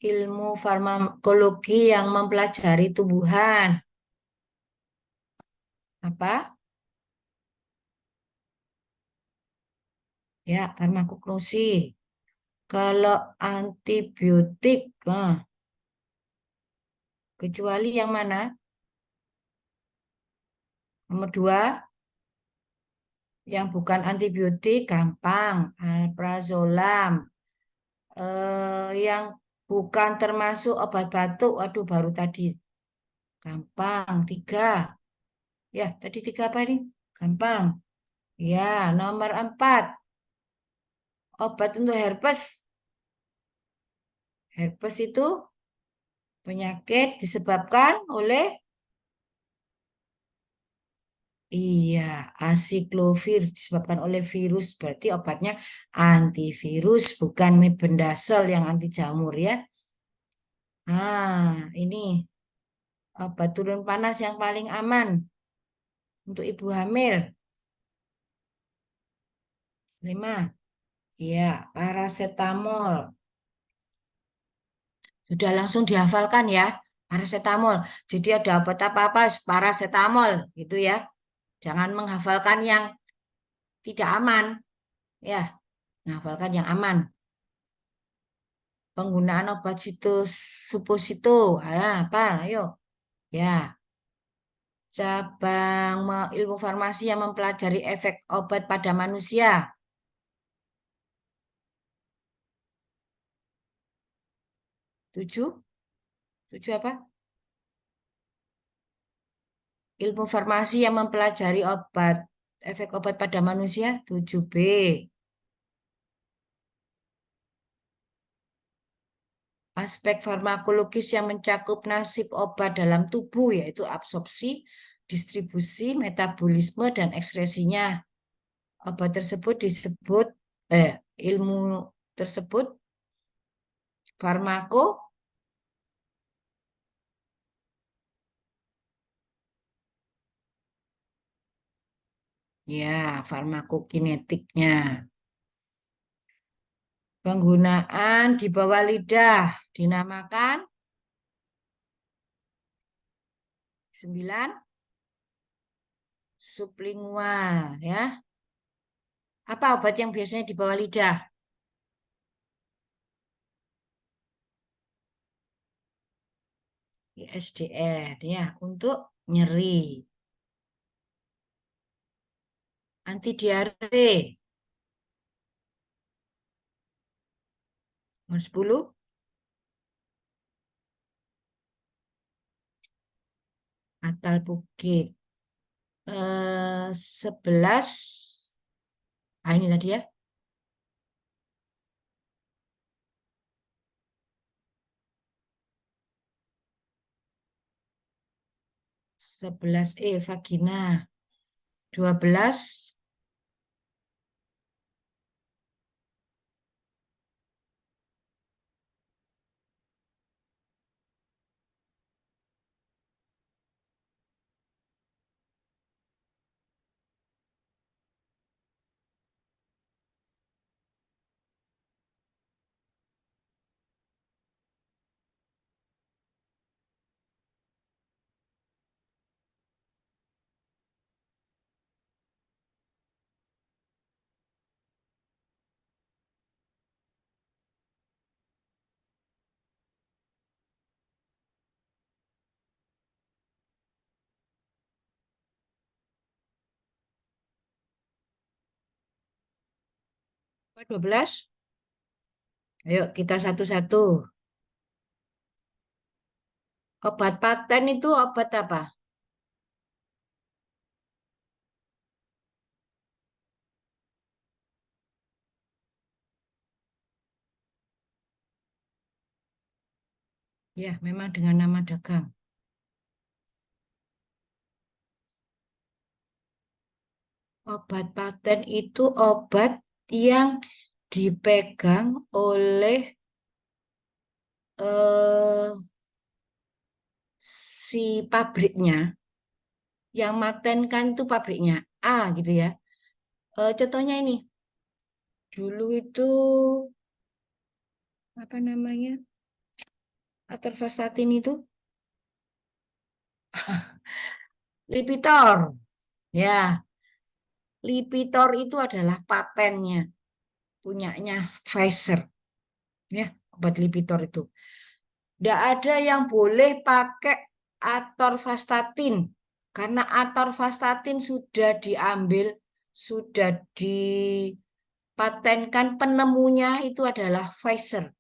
Speaker 1: ilmu farmakologi yang mempelajari tumbuhan. Apa? Ya, farmakognosi. Kalau antibiotik, kecuali yang mana? Nomor 2, yang bukan antibiotik, gampang. Alprazolam. Yang bukan termasuk obat batuk, aduh baru tadi. Gampang. 3. Ya, tadi 3 apa ini? Gampang. Ya, nomor 4. Obat untuk herpes. Herpes itu penyakit disebabkan oleh, iya, asiklovir disebabkan oleh virus. Berarti obatnya antivirus, bukan mebendazole yang anti jamur ya. Ini obat turun panas yang paling aman untuk ibu hamil. 5. Ya, paracetamol. Sudah langsung dihafalkan ya, paracetamol. Jadi ada obat apa-apa, paracetamol gitu ya. Jangan menghafalkan yang tidak aman. Ya, menghafalkan yang aman. Penggunaan obat suposito. Apa? Ayo. Ya, cabang ilmu farmasi yang mempelajari efek obat pada manusia. 7. 7 apa? Ilmu farmasi yang mempelajari efek obat pada manusia. 7B. Aspek farmakologis yang mencakup nasib obat dalam tubuh, yaitu absorpsi, distribusi, metabolisme, dan ekskresinya. Obat tersebut disebut, ilmu tersebut farmako, ya, farmakokinetiknya. Penggunaan di bawah lidah dinamakan 9 sublingual ya. Apa obat yang biasanya di bawah lidah? ISDR ya, untuk nyeri. Anti diare. Nomor 10. Atal bukit. 11. Ah, ini tadi ya. 11E vagina. 12. 12. Ayo kita satu-satu. Obat paten itu obat apa? Ya, memang dengan nama dagang. Obat paten itu obat yang dipegang oleh si pabriknya. Yang matenkan itu pabriknya A gitu ya. Contohnya ini. Dulu itu apa namanya? Atorvastatin itu Lipitor. Ya, Lipitor itu adalah patennya punyanya Pfizer. Ya, obat Lipitor itu. Tidak ada yang boleh pakai atorvastatin karena atorvastatin sudah diambil, sudah dipatenkan, penemunya itu adalah Pfizer.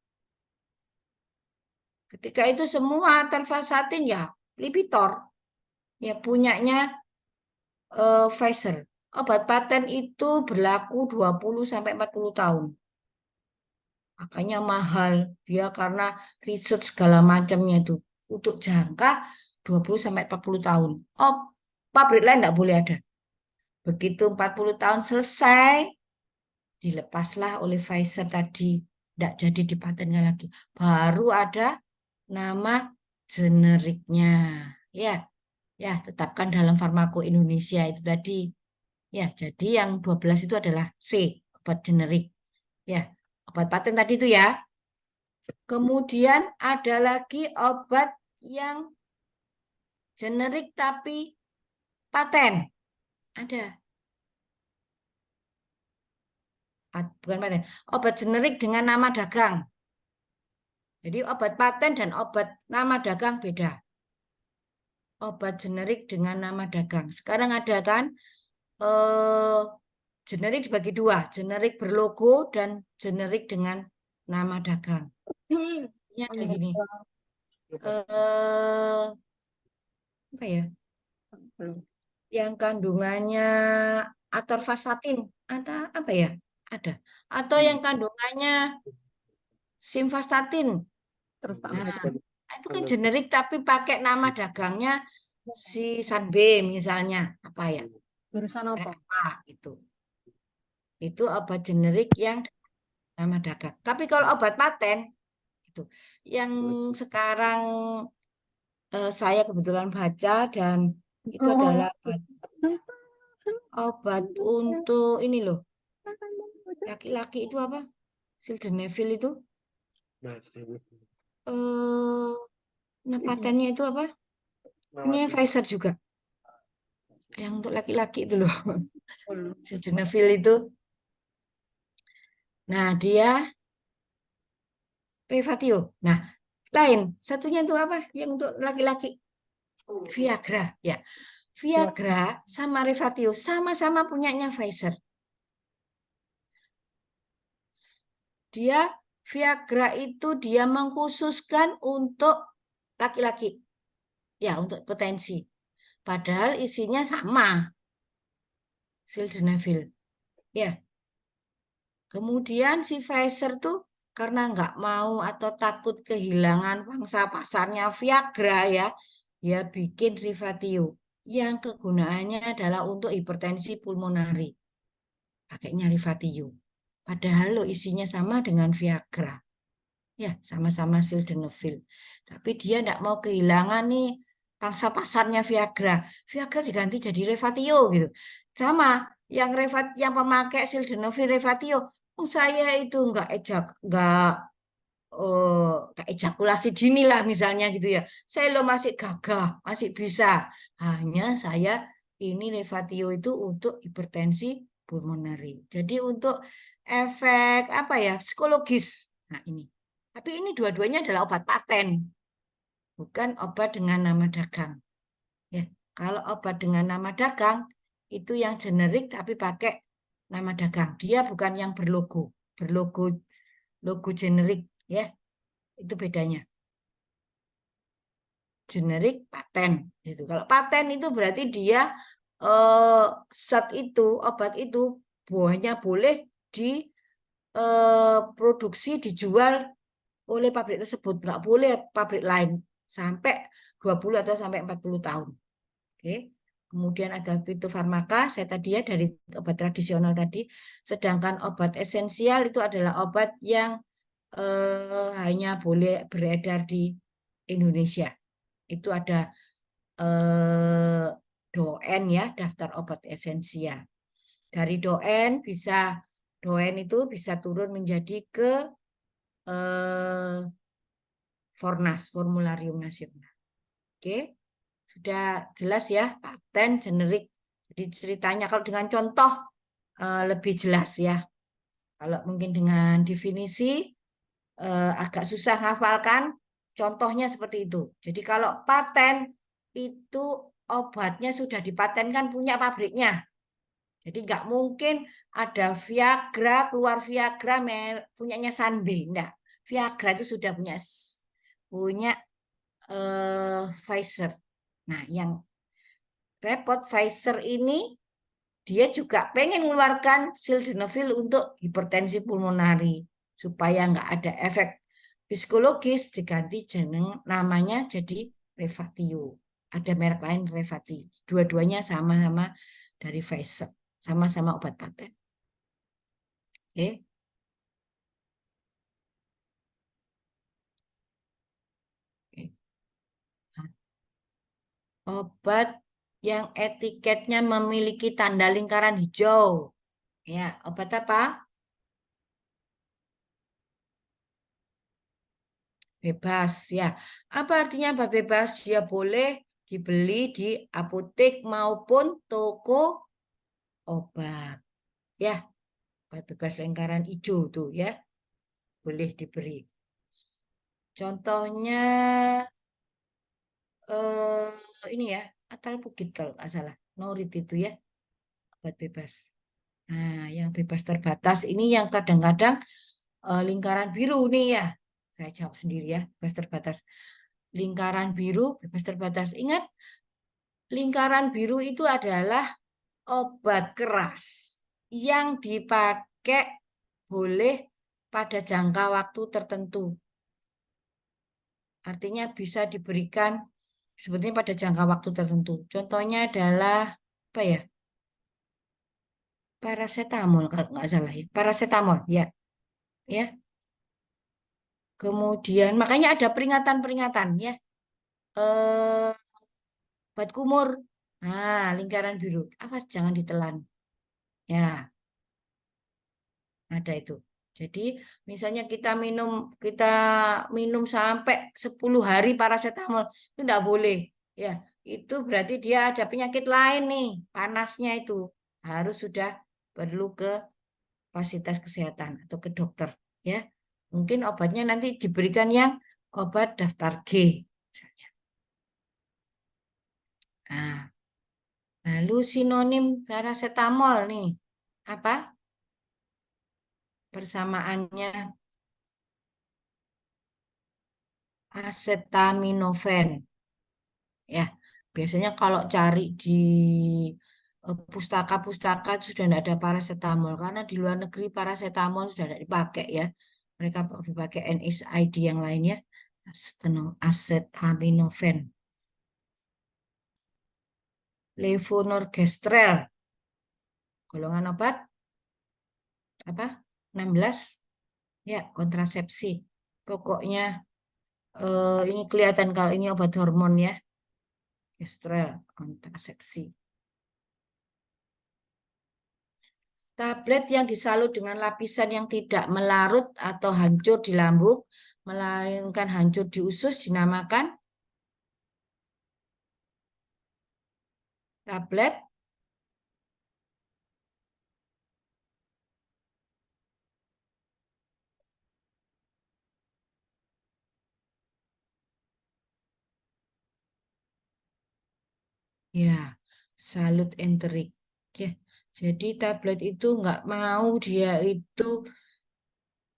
Speaker 1: Ketika itu semua atorvastatin ya Lipitor, ya punyanya Pfizer. Obat paten itu berlaku 20 sampai 40 tahun. Makanya mahal dia karena riset segala macamnya itu untuk jangka 20 sampai 40 tahun. Oh, pabrik lain tidak boleh ada. Begitu 40 tahun selesai, dilepaslah oleh Pfizer tadi. Tidak jadi dipatenkan lagi. Baru ada nama generiknya. Ya, ya, tetapkan dalam Farmako Indonesia itu tadi. Ya, jadi yang 12 itu adalah C, obat generik. Ya, obat paten tadi itu ya. Kemudian ada lagi obat yang generik tapi paten. Ada. Bukan paten. Obat generik dengan nama dagang. Jadi obat paten dan obat nama dagang beda. Obat generik dengan nama dagang. Sekarang ada kan eh, generik dibagi dua. Generik berlogo dan generik dengan nama dagang. Ini ada gini. Eh, apa ya? Yang kandungannya atorvastatin. Ada apa ya? Ada. Atau yang kandungannya simvastatin.
Speaker 3: Terus tak
Speaker 1: Nah,
Speaker 3: mereka.
Speaker 1: itu kan generik tapi pakai nama dagangnya si Sunbeam misalnya. Apa ya?
Speaker 3: Jurusan apa?
Speaker 1: Apa itu. Itu obat generik yang nama dagang. Tapi kalau obat paten itu yang sekarang saya kebetulan baca dan itu adalah obat untuk ini loh. Laki-laki itu apa? Sildenafil itu nah patennya itu apa? Ini Pfizer juga. Yang untuk laki-laki itu loh. Sildenafil itu Nah, dia Revatio. Nah, lain. Satunya itu apa? Yang untuk laki-laki. Viagra. Ya. Viagra sama Revatio sama-sama punyanya Pfizer. Dia Viagra itu dia mengkhususkan untuk laki-laki. Ya, untuk potensi. Padahal isinya sama. Sildenafil. Ya. Kemudian si Pfizer tuh karena nggak mau atau takut kehilangan pangsa pasarnya Viagra ya, dia bikin Rifatio yang kegunaannya adalah untuk hipertensi pulmonari. Pakainya Rifatio. Padahal lo isinya sama dengan Viagra. Ya, sama-sama sildenafil. Tapi dia tidak mau kehilangan nih pangsa pasarnya Viagra. Viagra diganti jadi Revatio gitu. Sama yang pemakai sildenafil Revatio. Saya itu nggak ejakulasi dini lah misalnya gitu ya. Saya lo masih gagah, masih bisa. Hanya saya ini Revatio itu untuk hipertensi pulmonari. Jadi untuk efek apa ya psikologis. Nah ini. Tapi ini dua-duanya adalah obat paten, bukan obat dengan nama dagang. Ya, kalau obat dengan nama dagang itu yang generik tapi pakai nama dagang. Dia bukan yang berlogo logo generik ya. Itu bedanya. Generik paten gitu. Kalau paten itu berarti dia zat itu, obat itu hanya boleh diproduksi, dijual oleh pabrik tersebut, nggak boleh pabrik lain sampai 20 atau sampai 40 tahun. Oke. Kemudian ada fitofarmaka, saya tadi ya dari obat tradisional tadi. Sedangkan obat esensial itu adalah obat yang hanya boleh beredar di Indonesia. Itu ada DON ya, daftar obat esensial. Dari DON itu bisa turun menjadi ke Fornas, Formularium Nasional. Oke, sudah jelas ya, paten generik. Jadi ceritanya kalau dengan contoh lebih jelas ya. Kalau mungkin dengan definisi agak susah hafalkan, contohnya seperti itu. Jadi kalau paten itu obatnya sudah dipatenkan punya pabriknya. Jadi nggak mungkin ada Viagra, keluar Viagra punyanya Sanbe. Enggak. Viagra itu sudah punya Pfizer. Nah, yang repot Pfizer ini dia juga pengen mengeluarkan sildenafil untuk hipertensi pulmonari supaya nggak ada efek psikologis, diganti namanya jadi Revatio. Ada merek lain Revatio. Dua-duanya sama-sama dari Pfizer, sama-sama obat paten. Oke. Obat yang etiketnya memiliki tanda lingkaran hijau. Ya, obat apa? Bebas ya. Apa artinya obat bebas? Dia boleh dibeli di apotek maupun toko obat. Ya, obat bebas lingkaran hijau tuh ya. Boleh diberi. Contohnya ini ya, atal bukit kalau nggak salah. Norit itu ya, obat bebas. Nah, yang bebas terbatas ini yang kadang-kadang lingkaran biru nih ya. Saya jawab sendiri ya, bebas terbatas. Lingkaran biru, bebas terbatas. Ingat, lingkaran biru itu adalah obat keras yang dipakai boleh pada jangka waktu tertentu. Artinya bisa diberikan sebetulnya pada jangka waktu tertentu. Contohnya adalah apa ya? Paracetamol kalau nggak salah ya. Paracetamol ya. Ya. Kemudian makanya ada peringatan-peringatan ya. Obat kumur. Nah, lingkaran biru. Awas jangan ditelan. Ya, ada itu. Jadi misalnya kita minum sampai 10 hari paracetamol itu enggak boleh. Ya, itu berarti dia ada penyakit lain nih. Panasnya itu harus sudah perlu ke fasilitas kesehatan atau ke dokter ya. Mungkin obatnya nanti diberikan yang obat daftar G misalnya. Nah, lalu sinonim paracetamol nih. Apa? Persamaannya acetaminophen. Ya, biasanya kalau cari di pustaka-pustaka itu sudah tidak ada paracetamol karena di luar negeri paracetamol sudah tidak dipakai ya. Mereka dipakai NSAID yang lainnya, acetaminophen. Levonorgestrel, golongan obat apa? 16 ya, kontrasepsi. Pokoknya ini kelihatan kalau ini obat hormon ya. Gestrel, kontrasepsi. Tablet yang disalut dengan lapisan yang tidak melarut atau hancur di lambung, melainkan hancur di usus, dinamakan tablet ya, salut enterik. Ya, jadi tablet itu nggak mau dia itu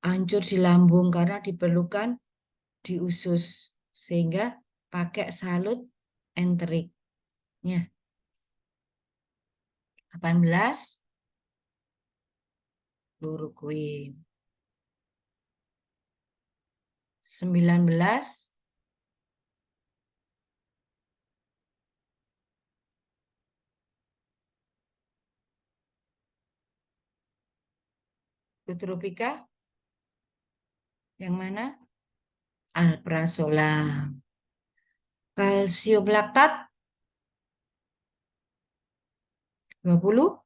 Speaker 1: hancur di lambung karena diperlukan di usus, sehingga pakai salut enterik. Ya, 18 chloroquine. 19 Utropika. Yang mana? Alprazolam. Kalsium laktat 20.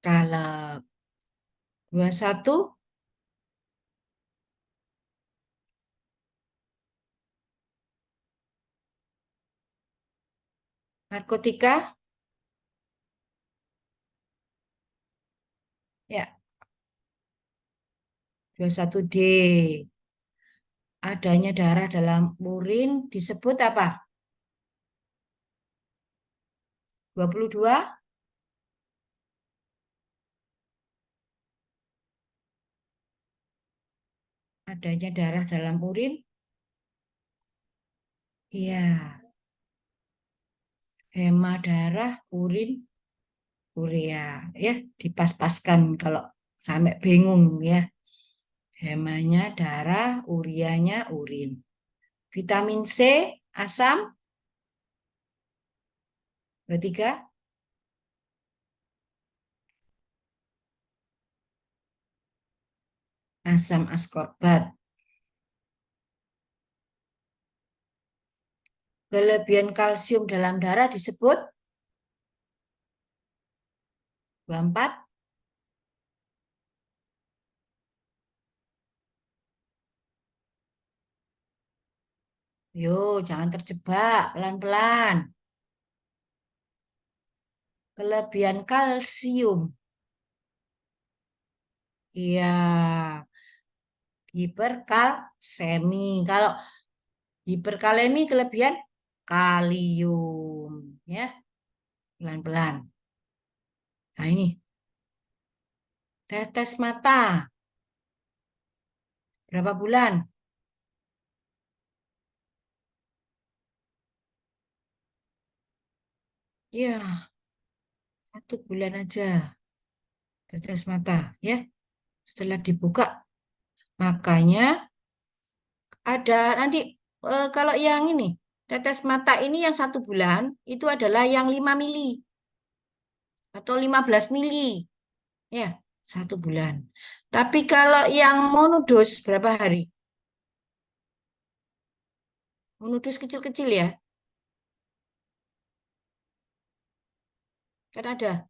Speaker 1: Kalau 21 narkotika ya, 21D. Adanya darah dalam urin disebut apa? 22 adanya darah dalam urin. Iya, hema darah, urin, urea ya, dipas-paskan kalau sampai bingung ya. Hemanya darah, ureanya urin. Vitamin C, asam 23, asam askorbat. Kelebihan kalsium dalam darah disebut 24. Yo, jangan terjebak, pelan-pelan. Kelebihan kalsium. Iya, hiperkalsemi. Kalau hiperkalemi kelebihan kalium, ya. Pelan-pelan. Nah, ini tetes mata. Berapa bulan? Ya, 1 bulan aja. Tetes mata, ya. Setelah dibuka, makanya ada nanti kalau yang ini tetes mata ini yang 1 bulan itu adalah yang 5 mili atau 15 mili, ya 1 bulan. Tapi kalau yang monodos berapa hari? Monodos kecil-kecil ya, kan ada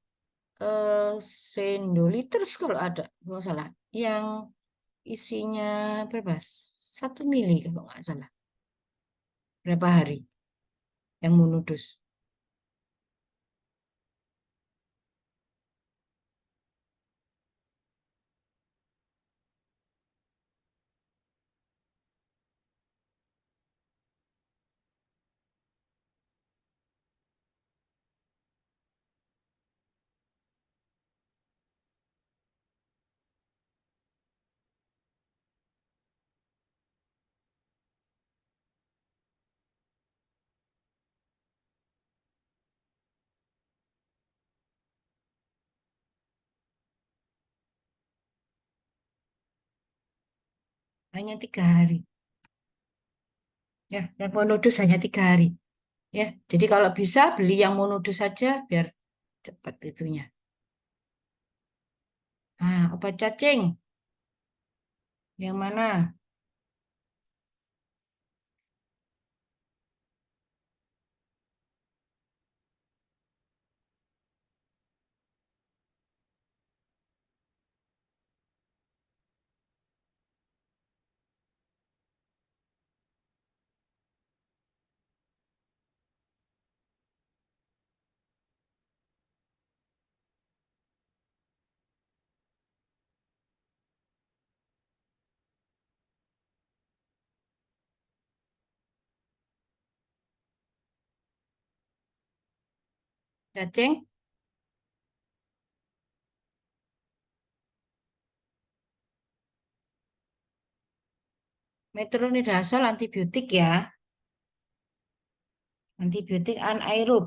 Speaker 1: sendoliters kalau ada, kalau nggak salah, yang isinya berapa? 1 mili kalau nggak salah. Berapa hari yang monodos? hanya 3 hari. Ya, yang monodus hanya 3 hari. Ya, jadi kalau bisa beli yang monodus saja biar cepat itunya. Nah, obat cacing yang mana? Cacing, metronidazol antibiotik ya, antibiotik anaerob.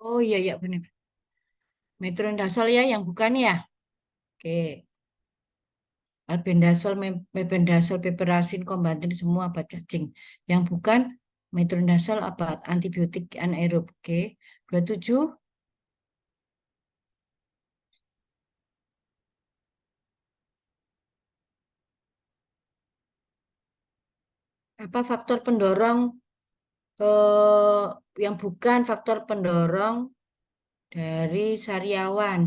Speaker 1: Oh iya iya benar. Metronidazol ya yang bukan ya. Oke. Albendazol, mebendazol, piperacin, kombantin semua obat cacing. Yang bukan metronidazol apa antibiotik anaerob. Oke. 27 apa faktor pendorong eh, yang bukan faktor pendorong dari sariawan.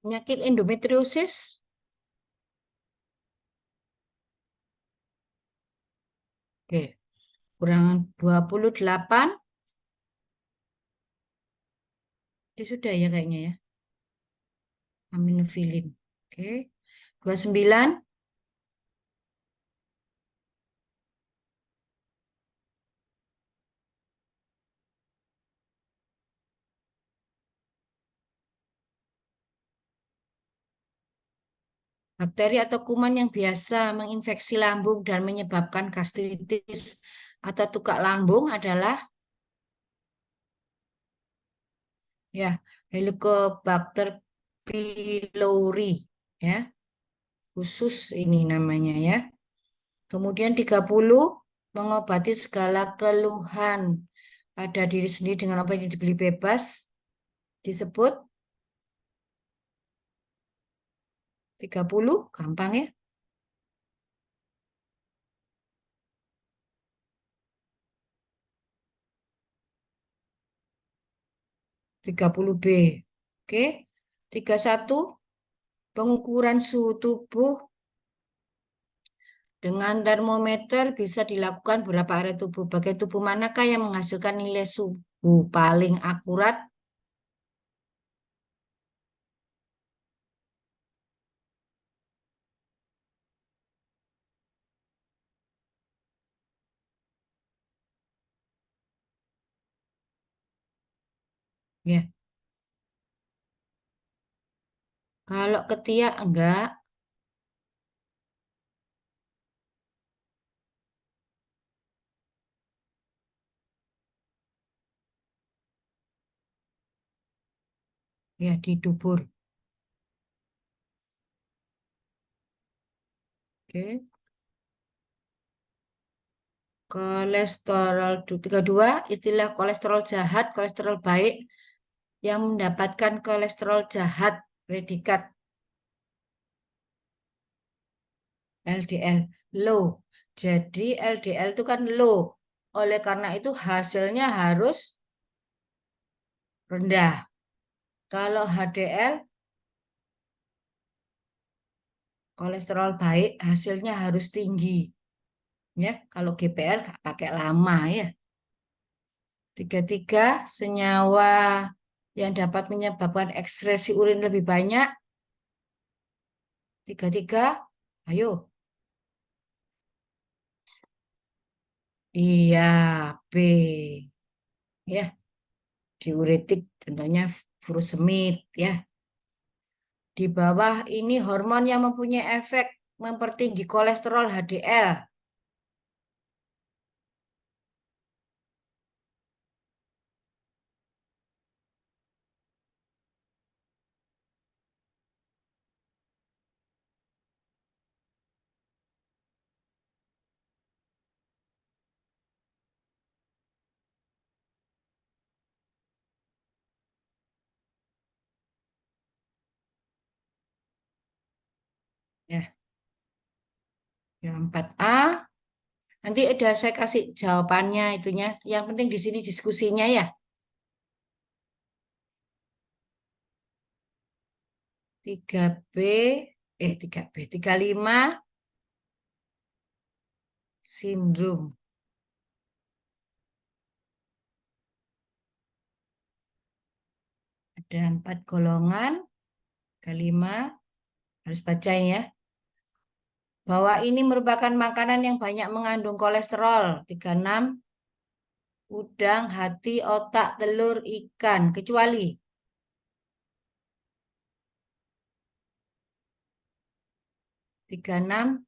Speaker 1: Penyakit endometriosis. Oke. Kurangan 28. Ini sudah ya kayaknya ya. Aminofilin. Oke. 29. Bakteri atau kuman yang biasa menginfeksi lambung dan menyebabkan gastritis atau tukak lambung adalah ya Helicobacter pylori ya. Khusus ini namanya ya. Kemudian 30 mengobati segala keluhan pada diri sendiri dengan obat yang dibeli bebas disebut 30 gampang ya. 30B. Oke. 31 pengukuran suhu tubuh dengan termometer bisa dilakukan beberapa area tubuh. Bagian tubuh manakah yang menghasilkan nilai suhu paling akurat? Ya, kalau ketiak enggak. Ya, di dubur. Oke. Kolesterol 32, istilah kolesterol jahat, kolesterol baik yang mendapatkan kolesterol jahat predikat LDL low. Jadi LDL itu kan low. Oleh karena itu hasilnya harus rendah. Kalau HDL kolesterol baik hasilnya harus tinggi. Ya, kalau GPL nggak pakai lama ya. 33 senyawa yang dapat menyebabkan ekskresi urin lebih banyak. 33, ayo. Iya, B. Ya, diuretik contohnya furosemid ya. Di bawah ini hormon yang mempunyai efek mempertinggi kolesterol HDL. Ya, yang 4A. Nanti ada saya kasih jawabannya itunya. Yang penting di sini diskusinya ya. 3B, 3B, 35 sindrom. Ada 4 golongan, kelima harus baca ini ya. Bahwa ini merupakan makanan yang banyak mengandung kolesterol. 36 udang, hati, otak, telur, ikan, kecuali 36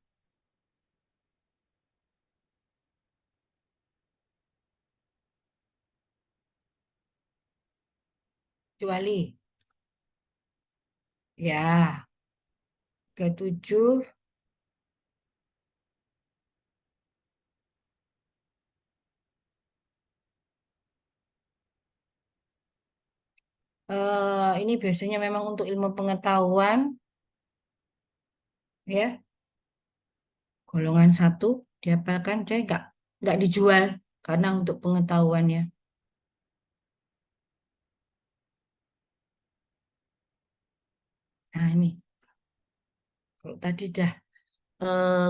Speaker 1: kecuali ya. 37 ini biasanya memang untuk ilmu pengetahuan ya. Golongan 1 dihafalkan, saya nggak dijual karena untuk pengetahuannya. Nah ini kalau tadi dah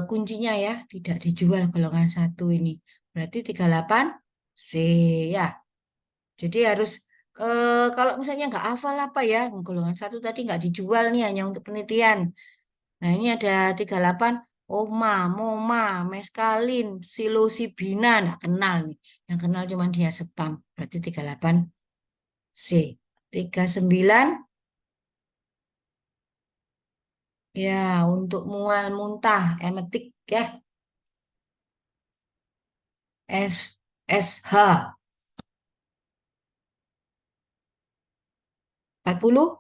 Speaker 1: kuncinya ya tidak dijual golongan 1 ini. Berarti 38 C ya. Jadi harus kalau misalnya nggak hafal apa ya golongan 1 tadi nggak dijual nih hanya untuk penelitian. Nah ini ada 38 Oma, Moma, Meskalin, Psilosibina. Nah kenal nih. Yang kenal cuma dia spam. Berarti 38 C. 39 ya untuk mual muntah emetik ya. SH 40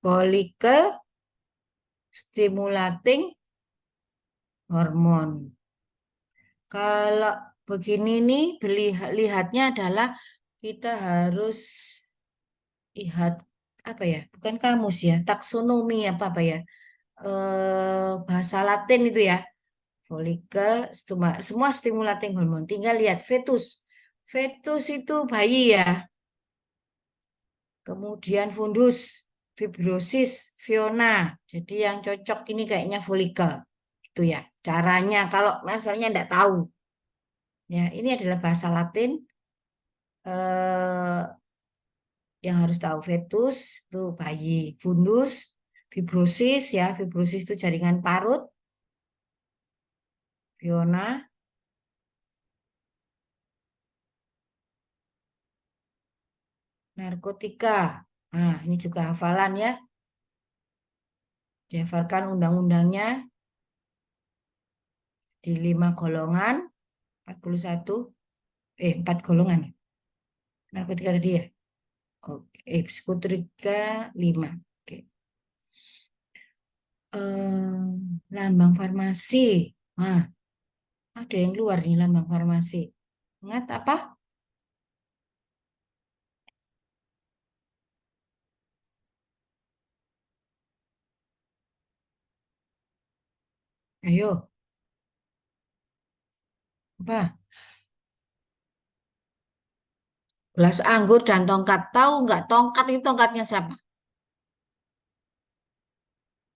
Speaker 1: follicle stimulating hormone. Kalau begini nih lihatnya adalah kita harus lihat apa ya? Bukan kamus ya, taksonomi apa ya? Bahasa Latin itu ya. Follicle semua stimulating hormone. Tinggal lihat fetus. Fetus itu bayi ya. Kemudian fundus, fibrosis, Fiona. Jadi yang cocok ini kayaknya follicle. Itu ya. Caranya kalau misalnya enggak tahu. Ya, ini adalah bahasa Latin eh, yang harus tahu fetus itu bayi, fundus, fibrosis ya, fibrosis itu jaringan parut, Fiona, narkotika. Nah, ini juga hafalan ya. Dihafalkan undang-undangnya. di 5 golongan, 41, 4 golongan ya. Narkotika tadi ya. Oke, psikotrika 5. Oke. Lambang farmasi. Nah, ada yang keluar nih lambang farmasi. Ingat apa? Ayo, apa? Gelas anggur dan tongkat. Tahu nggak tongkat itu tongkatnya siapa?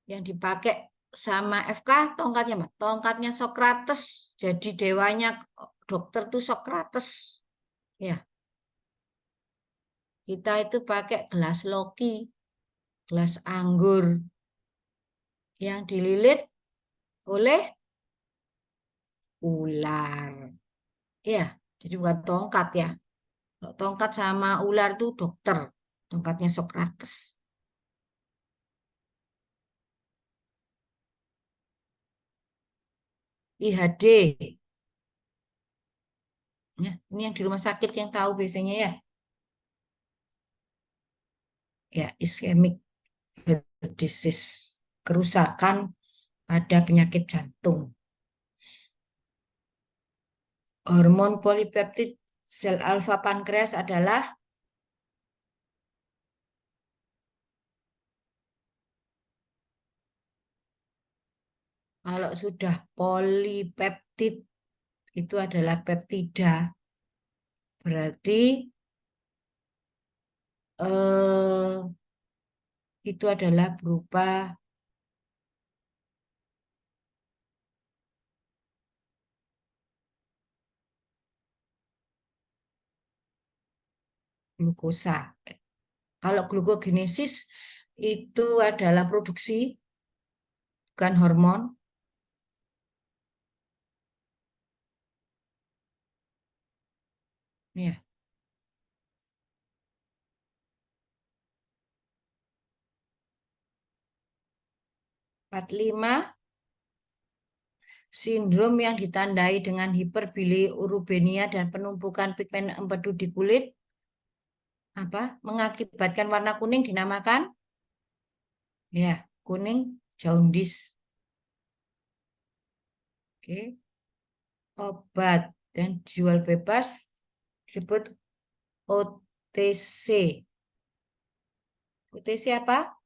Speaker 1: Yang dipakai sama FK tongkatnya apa? Tongkatnya Socrates. Jadi dewanya dokter tuh Socrates. Ya, kita itu pakai gelas Loki, gelas anggur yang dililit oleh ular. Ya, jadi bukan tongkat ya. Kalau tongkat sama ular tuh dokter. Tongkatnya Socrates. IHD. Ya, ini yang di rumah sakit yang tahu biasanya ya. Ya, ischemic heart disease. Kerusakan pada penyakit jantung. Hormon polipeptid sel alfa pankreas adalah kalau sudah polipeptid itu adalah peptida. Berarti itu adalah berupa glukosa. Kalau glukogenesis itu adalah produksi, bukan hormon. Ya, 45 sindrom yang ditandai dengan hiperbiliurubemia dan penumpukan pigmen empedu di kulit apa mengakibatkan warna kuning dinamakan ya kuning jaundice. Oke. Obat dan jual bebas disebut OTC. OTC apa?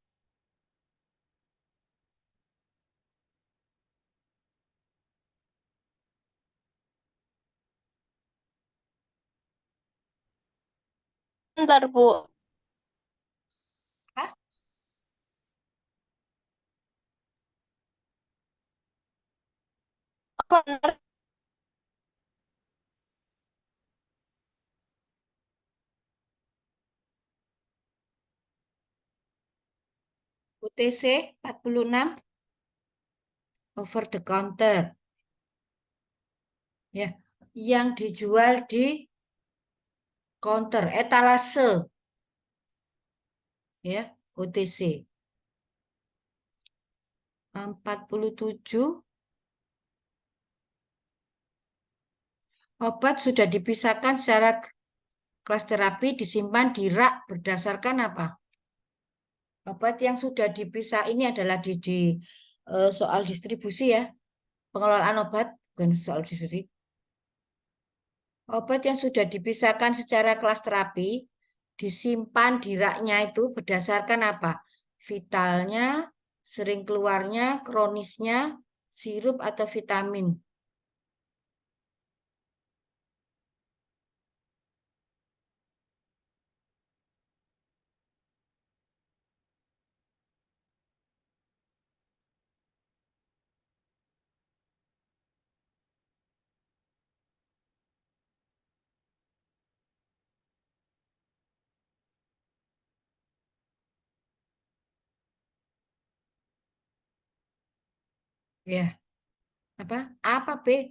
Speaker 4: Bentar, Bu.
Speaker 1: Hah?
Speaker 4: Benar.
Speaker 1: OTC 46 over the counter. Ya, yang dijual di counter etalase. Ya, OTC. 47 obat sudah dipisahkan secara kelas terapi disimpan di rak berdasarkan apa? Obat yang sudah dipisah ini adalah di soal distribusi ya. Pengelolaan obat bukan soal distribusi. Obat yang sudah dipisahkan secara kelas terapi disimpan di raknya itu berdasarkan apa? Vitalnya, sering keluarnya, kronisnya, sirup atau vitamin. Ya, apa? Apa B?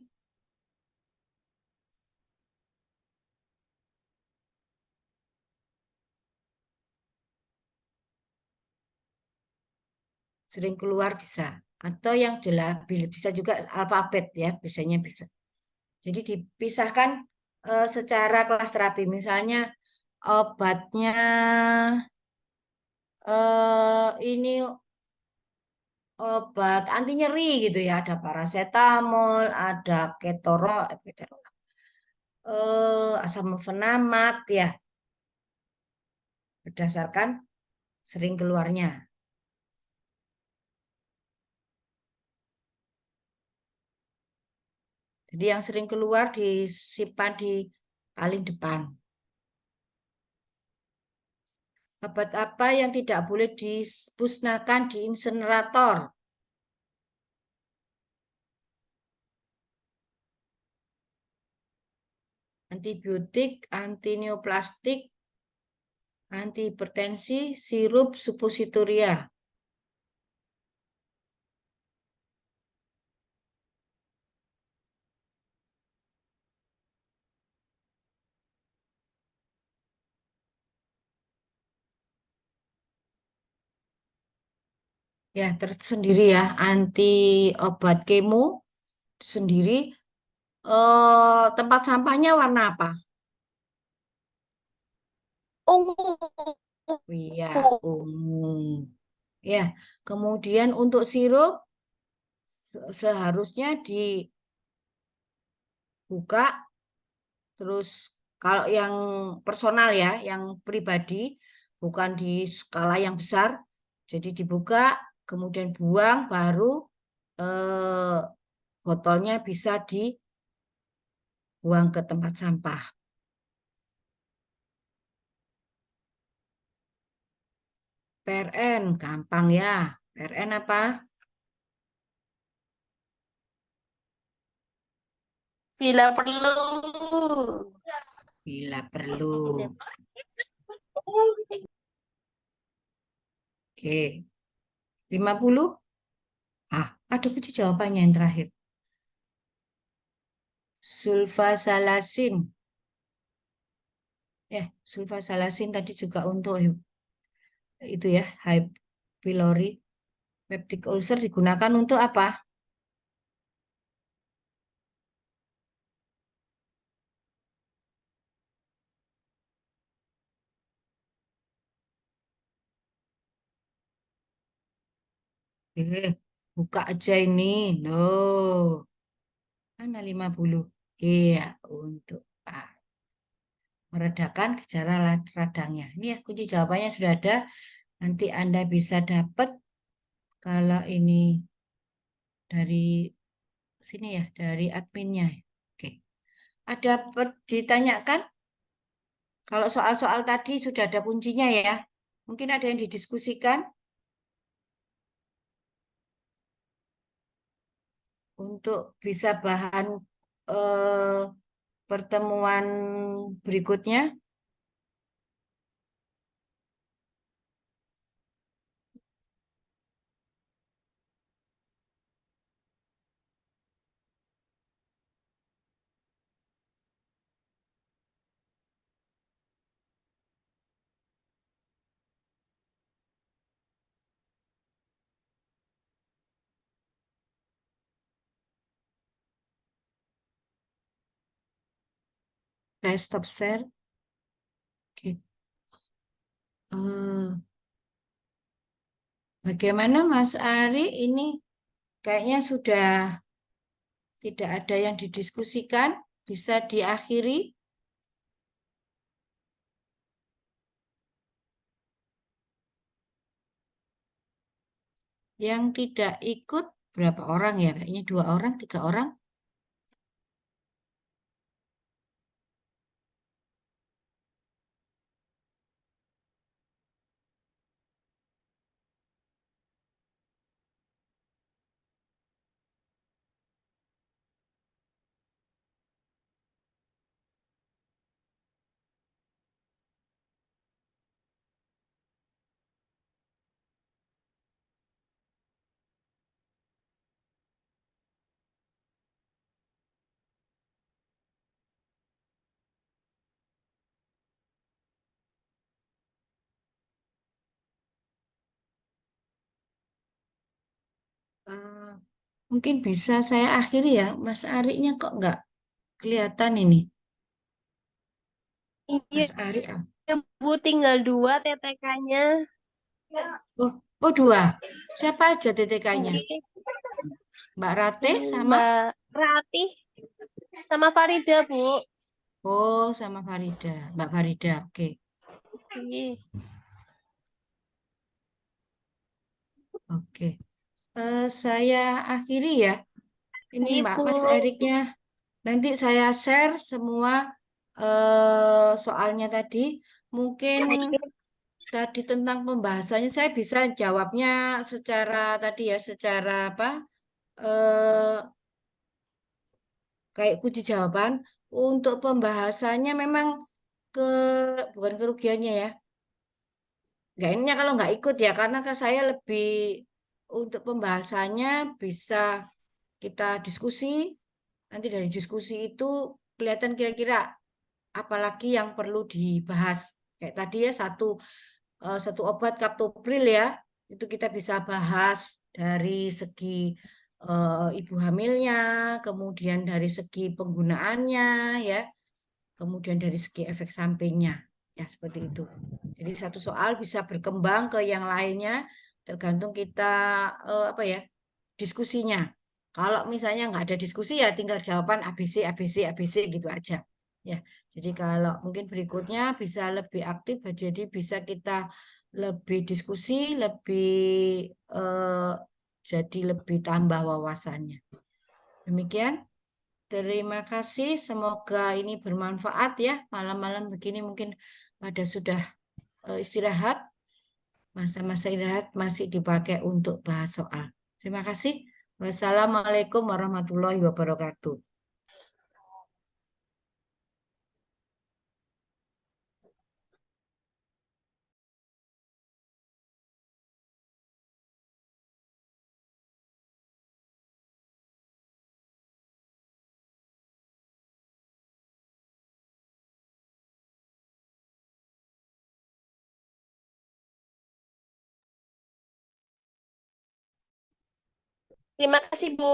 Speaker 1: Sering keluar bisa. atau yang dilabil, bisa juga alfabet ya, biasanya bisa. Jadi dipisahkan secara kelas terapi. Misalnya obatnya ini obat anti nyeri gitu ya, ada paracetamol, ada asam fenamat ya, berdasarkan sering keluarnya. Jadi yang sering keluar disimpan di paling depan. Obat apa yang tidak boleh dimusnahkan di insinerator? Antibiotik, antineoplastik, antihipertensi, sirup, suppositoria. Ya, tersendiri ya, anti obat kemo sendiri. Tempat sampahnya warna apa?
Speaker 4: Ungu.
Speaker 1: Iya, ungu. Ya, kemudian untuk sirup seharusnya dibuka, terus kalau yang personal ya, yang pribadi, bukan di skala yang besar, jadi dibuka, kemudian buang, baru eh, botolnya bisa dibuang ke tempat sampah. PRN, gampang ya. PRN apa?
Speaker 4: Bila perlu.
Speaker 1: Bila perlu. Oke, 50. Ada kunci jawabannya yang terakhir. Sulfasalasin. Sulfasalasin tadi juga untuk itu ya, H. pylori. Peptic ulcer digunakan untuk apa? Buka aja ini. No. Mana 50? Iya, untuk meredakan gejala radangnya. Ini ya kunci jawabannya sudah ada. Nanti Anda bisa dapat kalau ini dari sini ya, dari adminnya. Oke. Ada ditanyakan? Kalau soal-soal tadi sudah ada kuncinya ya. Mungkin ada yang didiskusikan untuk bisa bahan eh, pertemuan berikutnya. Saya stop share. Oke. Eh, Bagaimana Mas Ari? Ini kayaknya sudah tidak ada yang didiskusikan. Bisa diakhiri. Yang tidak ikut berapa orang ya? Kayaknya 2 orang, 3 orang. Mungkin bisa saya akhiri ya. Mas Ariknya kok nggak kelihatan ini.
Speaker 4: Iya,
Speaker 1: Mas Arik.
Speaker 4: Bu, tinggal 2 TTK-nya.
Speaker 1: Oh, oh dua. Siapa aja TTK-nya?
Speaker 4: Oke.
Speaker 1: Mbak Rate
Speaker 4: Ini
Speaker 1: sama?
Speaker 4: Mbak Ratih sama Farida, Bu.
Speaker 1: Oh, sama Farida. Mbak Farida. Oke.
Speaker 4: Iya,
Speaker 1: Oke. Saya akhiri ya. Ini
Speaker 4: iya,
Speaker 1: Mbak
Speaker 4: Bu.
Speaker 1: Mas Eriknya. Nanti saya share semua soalnya tadi. Mungkin tadi tentang pembahasannya saya bisa jawabnya secara tadi ya, secara apa? eh Kayak kunci jawaban. Untuk pembahasannya memang ke bukan kerugiannya ya. Nggak ininya kalau nggak ikut ya, karena ke saya lebih untuk pembahasannya bisa kita diskusi. Nanti dari diskusi itu kelihatan kira-kira apalagi yang perlu dibahas. Kayak tadi ya satu obat kaptopril ya, itu kita bisa bahas dari segi ibu hamilnya, kemudian dari segi penggunaannya ya, kemudian dari segi efek sampingnya. Ya, seperti itu. Jadi satu soal bisa berkembang ke yang lainnya tergantung kita apa ya, diskusinya. Kalau misalnya nggak ada diskusi ya tinggal jawaban ABC, ABC, ABC gitu aja. Ya, jadi kalau mungkin berikutnya bisa lebih aktif, jadi bisa kita lebih diskusi, lebih eh, jadi lebih tambah wawasannya. Demikian. Terima kasih. Semoga ini bermanfaat ya. Malam-malam begini mungkin pada sudah istirahat. Masa-masa istirahat masih dipakai untuk bahas soal. Terima kasih. Wassalamualaikum warahmatullahi wabarakatuh.
Speaker 4: Terima kasih, Bu.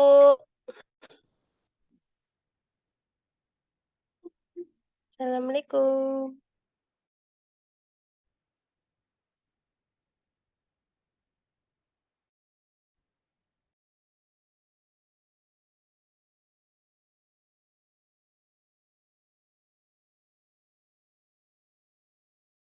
Speaker 4: Assalamualaikum.